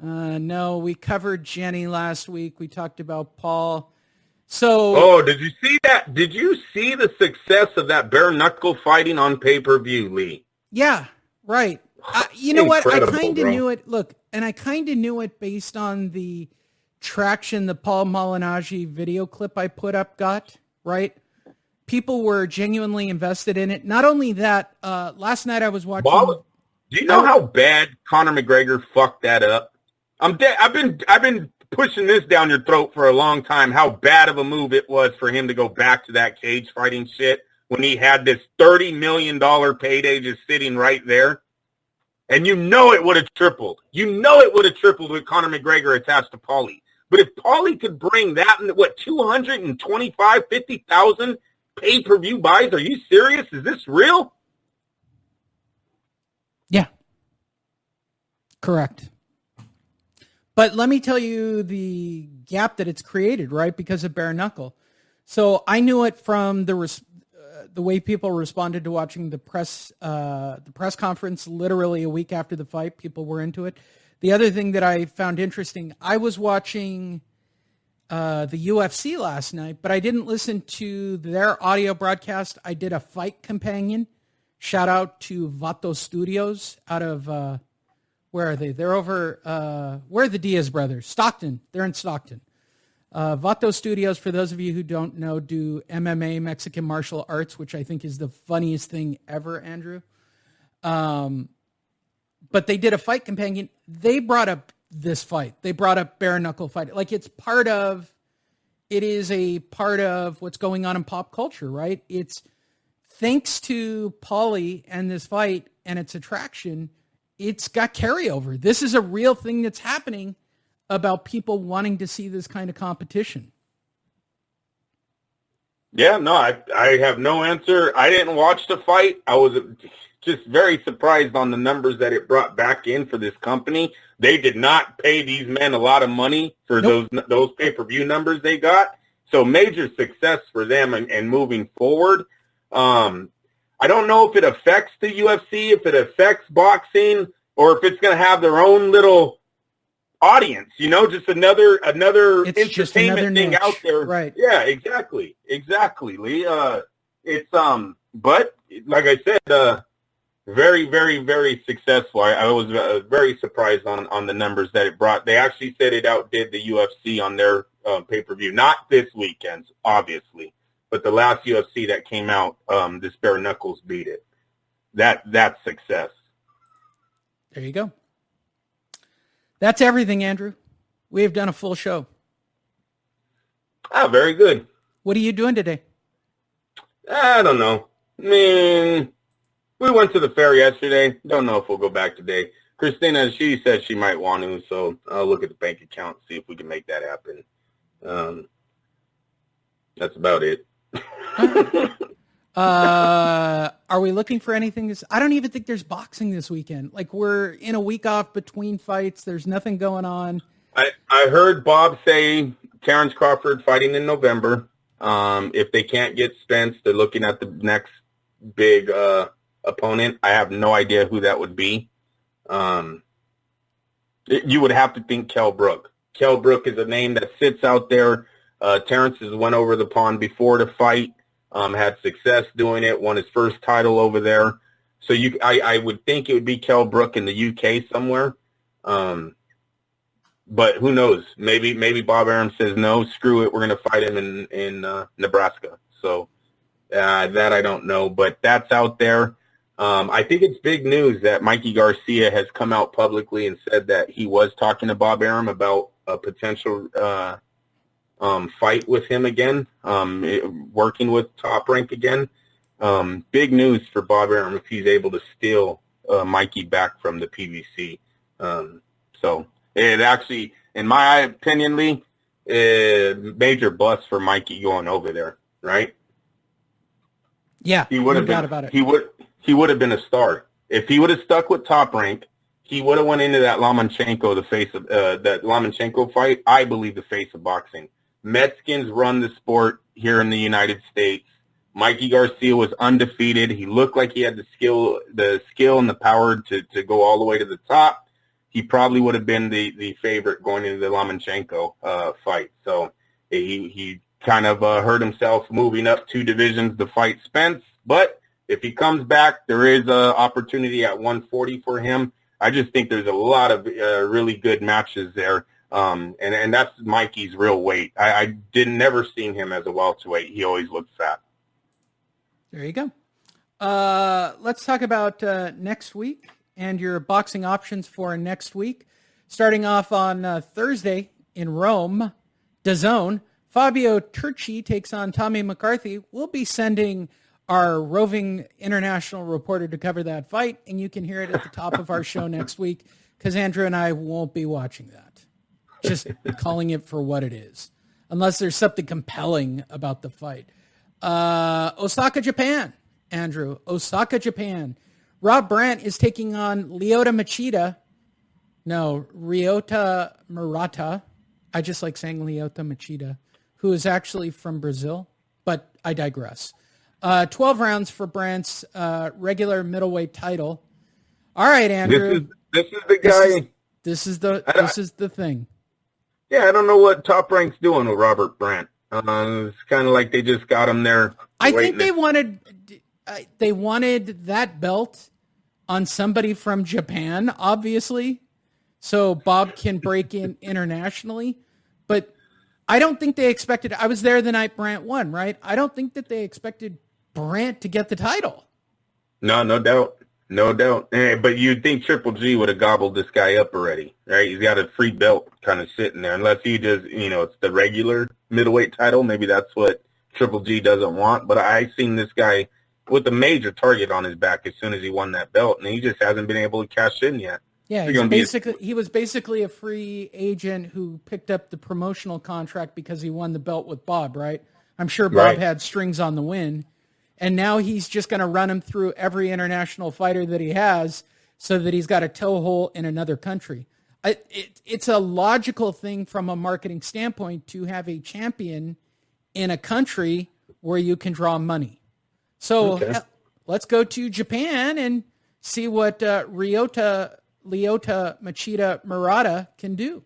No, we covered Jenny last week. We talked about Paul. So, did you see that? Did you see the success of that bare knuckle fighting on pay-per-view, Lee? Yeah, right. You know what? I kind of bro. knew it. Look, and I kind of knew it based on the traction the Paul Malignaggi video clip I put up got, right? People were genuinely invested in it. Not only that, last night I was watching... Do you know how bad Conor McGregor fucked that up? I've been pushing this down your throat for a long time, how bad of a move it was for him to go back to that cage fighting shit when he had this $30 million payday just sitting right there. And you know it would have tripled. You know it would have tripled with Conor McGregor attached to Paulie. But if Paulie could bring that, 225, 50,000 pay-per-view buys, are you serious? Is this real? Yeah. Correct. But let me tell you the gap that it's created, right? Because of bare knuckle. So I knew it from the way people responded to watching the press conference literally a week after the fight. People were into it. The other thing that I found interesting, I was watching the UFC last night, but I didn't listen to their audio broadcast. I did a fight companion. Shout out to Vato Studios out of, where are they? They're over, where are the Diaz brothers? Stockton. They're in Stockton. Vato Studios, for those of you who don't know, do MMA, Mexican martial arts, which I think is the funniest thing ever, Andrew. But they did a fight companion. They brought up this fight. They brought up bare knuckle fight. Like it is a part of what's going on in pop culture, right? It's thanks to Paulie and this fight and its attraction, it's got carryover. This is a real thing that's happening about people wanting to see this kind of competition. Yeah, no, I have no answer. I didn't watch the fight. I was just very surprised on the numbers that it brought back in for this company. They did not pay these men a lot of money for those pay-per-view numbers they got. So major success for them and moving forward. I don't know if it affects the UFC, if it affects boxing, or if it's going to have their own little audience, just another it's entertainment thing out there. Right. Yeah, exactly, Lee. But like I said, very, very, very successful. I was very surprised on the numbers that it brought. They actually said it outdid the UFC on their pay-per-view. Not this weekend, obviously, but the last UFC that came out, this bare knuckles beat it. That's success. There you go. That's everything, Andrew. We have done a full show. Ah, very good. What are you doing today? I don't know. I mean, we went to the fair yesterday. Don't know if we'll go back today. Christina, she said she might want to, so I'll look at the bank account, see if we can make that happen. That's about it. Are we looking for anything? I don't even think there's boxing this weekend. Like we're in a week off between fights. There's nothing going on. I heard Bob say Terrence Crawford fighting in November. If they can't get Spence, they're looking at the next big opponent. I have no idea who that would be. You would have to think Kell Brook. Kell Brook is a name that sits out there. Terrence has went over the pond before the fight. Had success doing it, won his first title over there. So I would think it would be Kell Brook in the UK somewhere. But who knows? Maybe Bob Arum says, no, screw it, we're going to fight him in Nebraska. So that I don't know, but that's out there. I think it's big news that Mikey Garcia has come out publicly and said that he was talking to Bob Arum about a potential fight with him again, working with Top Rank again. Big news for Bob Arum if he's able to steal Mikey back from the PVC. So it actually, in my opinion, Lee, major bust for Mikey going over there, right? Yeah, he would have no doubt about it. He would have been a star if he would have stuck with Top Rank. He would have went into that Lomachenko, the face of that Lomachenko fight. I believe the face of boxing. Mexicans run the sport here in the United States. Mikey Garcia was undefeated. He looked like he had the skill and the power to go all the way to the top. He probably would have been the favorite going into the Lomachenko fight. So he kind of hurt himself moving up 2 divisions to fight Spence. But if he comes back, there is an opportunity at 140 for him. I just think there's a lot of really good matches there. And that's Mikey's real weight. I never seen him as a welterweight. He always looked fat. There you go. Let's talk about next week and your boxing options for next week. Starting off on Thursday in Rome, DAZN, Fabio Turchi takes on Tommy McCarthy. We'll be sending our roving international reporter to cover that fight, and you can hear it at the top of our show next week because Andrew and I won't be watching that. Just calling it for what it is, unless there's something compelling about the fight. Osaka, Japan, Andrew. Osaka, Japan. Rob Brandt is taking on Lyoto Machida. No, Ryota Murata. I just like saying Ryota Machida, who is actually from Brazil, but I digress. 12 rounds for Brandt's regular middleweight title. All right, Andrew. This is the guy. This is the thing. Yeah, I don't know what Top Rank's doing with Robert Brandt. It's kind of like they just got him there. I think they wanted that belt on somebody from Japan, obviously, so Bob can break in internationally. But I don't think they expected. I was there the night Brandt won, right? I don't think that they expected Brandt to get the title. No doubt. No doubt. But you'd think Triple G would have gobbled this guy up already, right? He's got a free belt kind of sitting there. Unless he just, it's the regular middleweight title. Maybe that's what Triple G doesn't want. But I seen this guy with a major target on his back as soon as he won that belt, and he just hasn't been able to cash in yet. Yeah, he was basically a free agent who picked up the promotional contract because he won the belt with Bob, right? I'm sure Bob had strings on the win. And now he's just going to run him through every international fighter that he has so that he's got a toehold in another country. It's a logical thing from a marketing standpoint to have a champion in a country where you can draw money. So let's go to Japan and see what Ryota Machida Murata can do.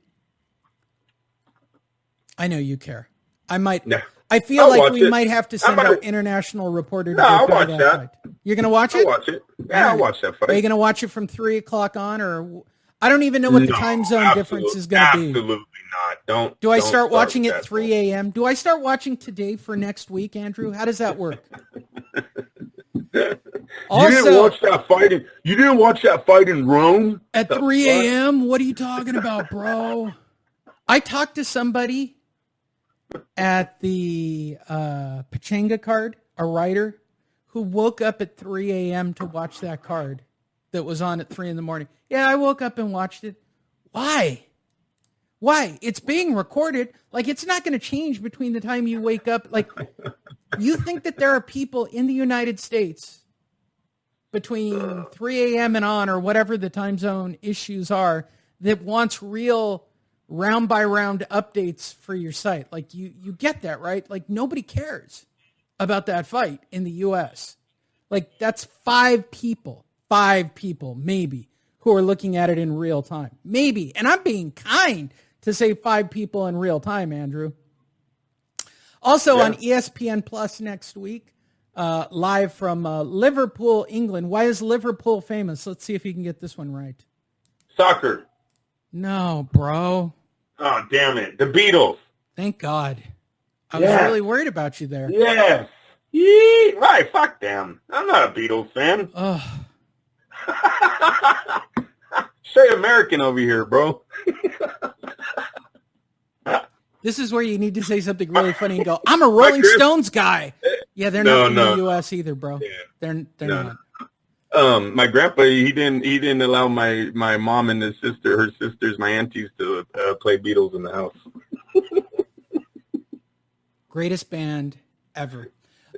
I know you care. I feel like we might have to send our international reporter to I'll watch that fight. You're going to watch it? I'll watch it. Yeah, I'll watch that fight. Are you going to watch it from 3 o'clock on? Or I don't even know what the time zone difference is going to be. Absolutely not. Do I start watching at 3 a.m.? Do I start watching today for next week, Andrew? How does that work? You didn't watch that fight in Rome? At 3 a.m.? What are you talking about, bro? I talked to somebody at the Pachanga card, a writer, who woke up at 3 a.m. to watch that card that was on at 3 in the morning. Yeah, I woke up and watched it. Why? It's being recorded. Like, it's not going to change between the time you wake up. Like, you think that there are people in the United States between 3 a.m. and on, or whatever the time zone issues are, that wants real round by round updates for your site. Like, you get that, right? Like, nobody cares about that fight in the US. Like, that's 5 people maybe who are looking at it in real time. Maybe. And I'm being kind to say 5 people in real time, Andrew. Also on ESPN Plus next week, live from Liverpool, England. Why is Liverpool famous? Let's see if you can get this one right. Soccer. No, bro. Oh, damn it. The Beatles. Thank God. I was really worried about you there. Yes. Right, fuck them. I'm not a Beatles fan. Straight American over here, bro. This is where you need to say something really funny and go, I'm a Rolling Stones guy. Yeah, they're not in the U.S. either, bro. Yeah. They're not. My grandpa, he didn't allow my mom and her sisters, my aunties, to play Beatles in the house. Greatest band ever.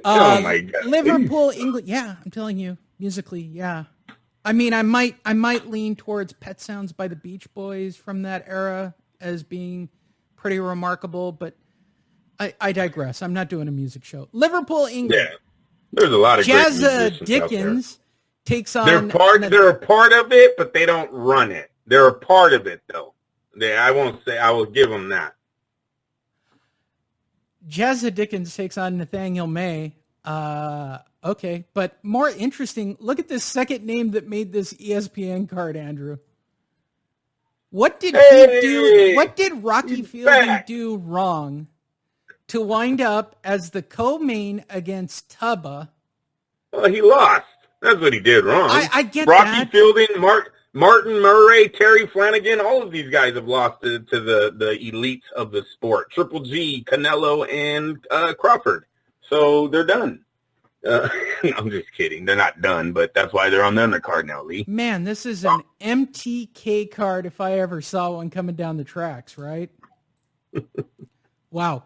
Oh my God. Liverpool, England. Yeah, I'm telling you, musically, yeah. I mean, I might lean towards Pet Sounds by the Beach Boys from that era as being pretty remarkable, but I digress. I'm not doing a music show. Liverpool, England. Yeah, there's a lot of Jazza Dickens takes on. They're a part of it, but they don't run it. They're a part of it, though. I will give them that. Jazza Dickens takes on Nathaniel May. Okay, but more interesting, look at this second name that made this ESPN card, Andrew. What did he do? What did Rocky Fielding do wrong to wind up as the co-main against Tubba? Well, he lost. That's what he did wrong. I get Rocky that. Fielding, Martin Murray, Terry Flanagan, all of these guys have lost to the elites of the sport. Triple G, Canelo, and Crawford. So they're done. I'm just kidding. They're not done, but that's why they're on the undercard now, Lee. Man, this is an MTK card if I ever saw one coming down the tracks, right? Wow.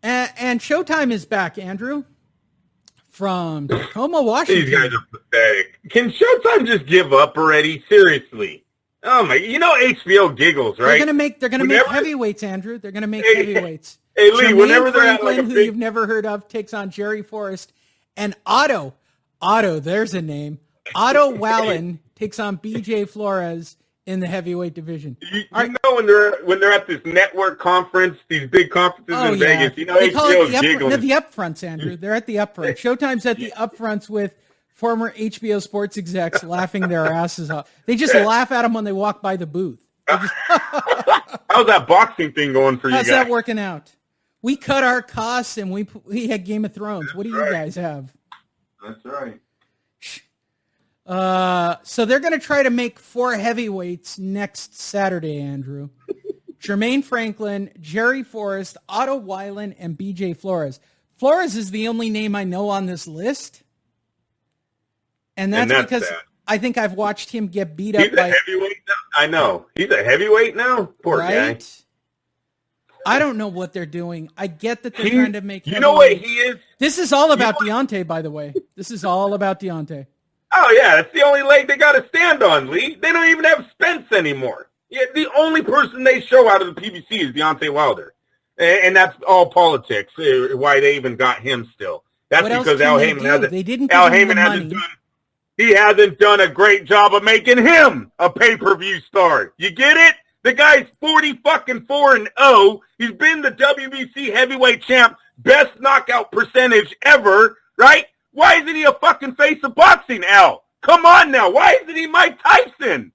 And Showtime is back, Andrew, from Tacoma, Washington. These guys are pathetic. Can Showtime just give up already? Seriously. Oh my! You know HBO giggles, right? They're gonna make heavyweights, Andrew. They're gonna make heavyweights. Hey Lee, whenever they're Franklin, at like who you've never heard of, takes on Jerry Forrest, and Otto. There's a name. Otto Wallen takes on BJ Flores in the heavyweight division. You know when they're at this network conference, these big conferences in Vegas. You know they call HBO's it giggling. the upfronts, Andrew. They're at the upfront. Showtime's at the upfronts with former HBO sports execs laughing their asses off. They just laugh at them when they walk by the booth. How's that boxing thing going for you guys? How's that working out? We cut our costs and we had Game of Thrones. What do you guys have? That's right. So they're going to try to make 4 heavyweights next Saturday, Andrew. Jermaine Franklin, Jerry Forrest, Otto Weiland, and BJ Flores. Flores is the only name I know on this list. And that's because sad. I think I've watched him get beat up by... He's a heavyweight now? I know. He's a heavyweight now? Poor guy. I don't know what they're doing. I get that they're trying to make... You know what he is? This is all about Deontay, by the way. This is all about Deontay. Oh, yeah. That's the only leg they got to stand on, Lee. They don't even have Spence anymore. Yeah, the only person they show out of the PBC is Deontay Wilder. And that's all politics, why they even got him still. That's because Al Heyman hasn't done a great job of making him a pay-per-view star. You get it? The guy's 40-4-0. He's been the WBC heavyweight champ, best knockout percentage ever, right? Why isn't he a fucking face of boxing, Al? Come on now. Why isn't he Mike Tyson?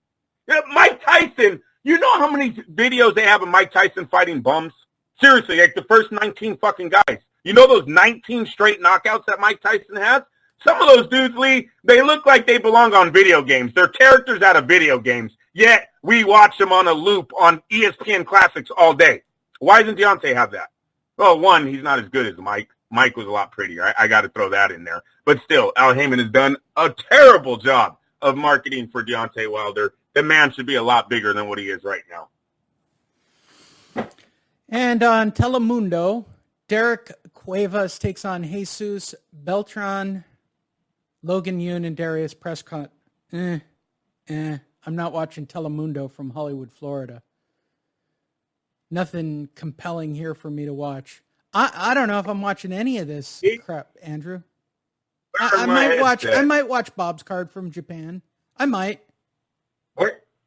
Mike Tyson, you know how many videos they have of Mike Tyson fighting bums? Seriously, like the first 19 fucking guys. You know those 19 straight knockouts that Mike Tyson has? Some of those dudes, Lee, they look like they belong on video games. They're characters out of video games. Yet, we watch them on a loop on ESPN Classics all day. Why doesn't Deontay have that? Well, one, he's not as good as Mike. Mike was a lot prettier. I got to throw that in there. But still, Al Heyman has done a terrible job of marketing for Deontay Wilder. The man should be a lot bigger than what he is right now. And on Telemundo, Derek Cuevas takes on Jesus Beltran, Logan Yoon, and Darius Prescott. I'm not watching Telemundo from Hollywood, Florida. Nothing compelling here for me to watch. I don't know if I'm watching any of this crap, Andrew. I might watch Bob's Card from Japan. I might.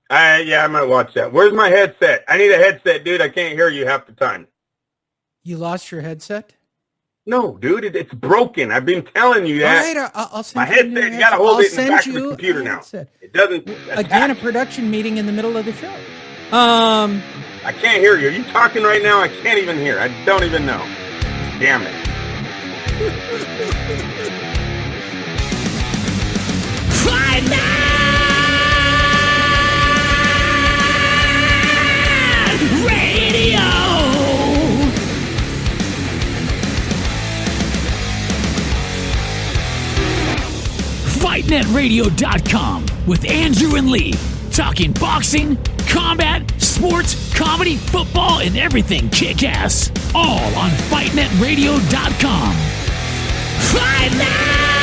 Yeah, I might watch that. Where's my headset? I need a headset, dude. I can't hear you half the time. You lost your headset? No, dude. It's broken. I've been telling you that. All right, I'll send my headset. You got to hold it in the back of the computer now. It doesn't. Again, a production meeting in the middle of the show. I can't hear you. Are you talking right now? I can't even hear. I don't even know. Damn it. Fight Night Radio. FightNetRadio.com with Andrew and Lee. Talking boxing, combat, sports, comedy, football, and everything kick-ass. All on FightNetRadio.com. Fight Night!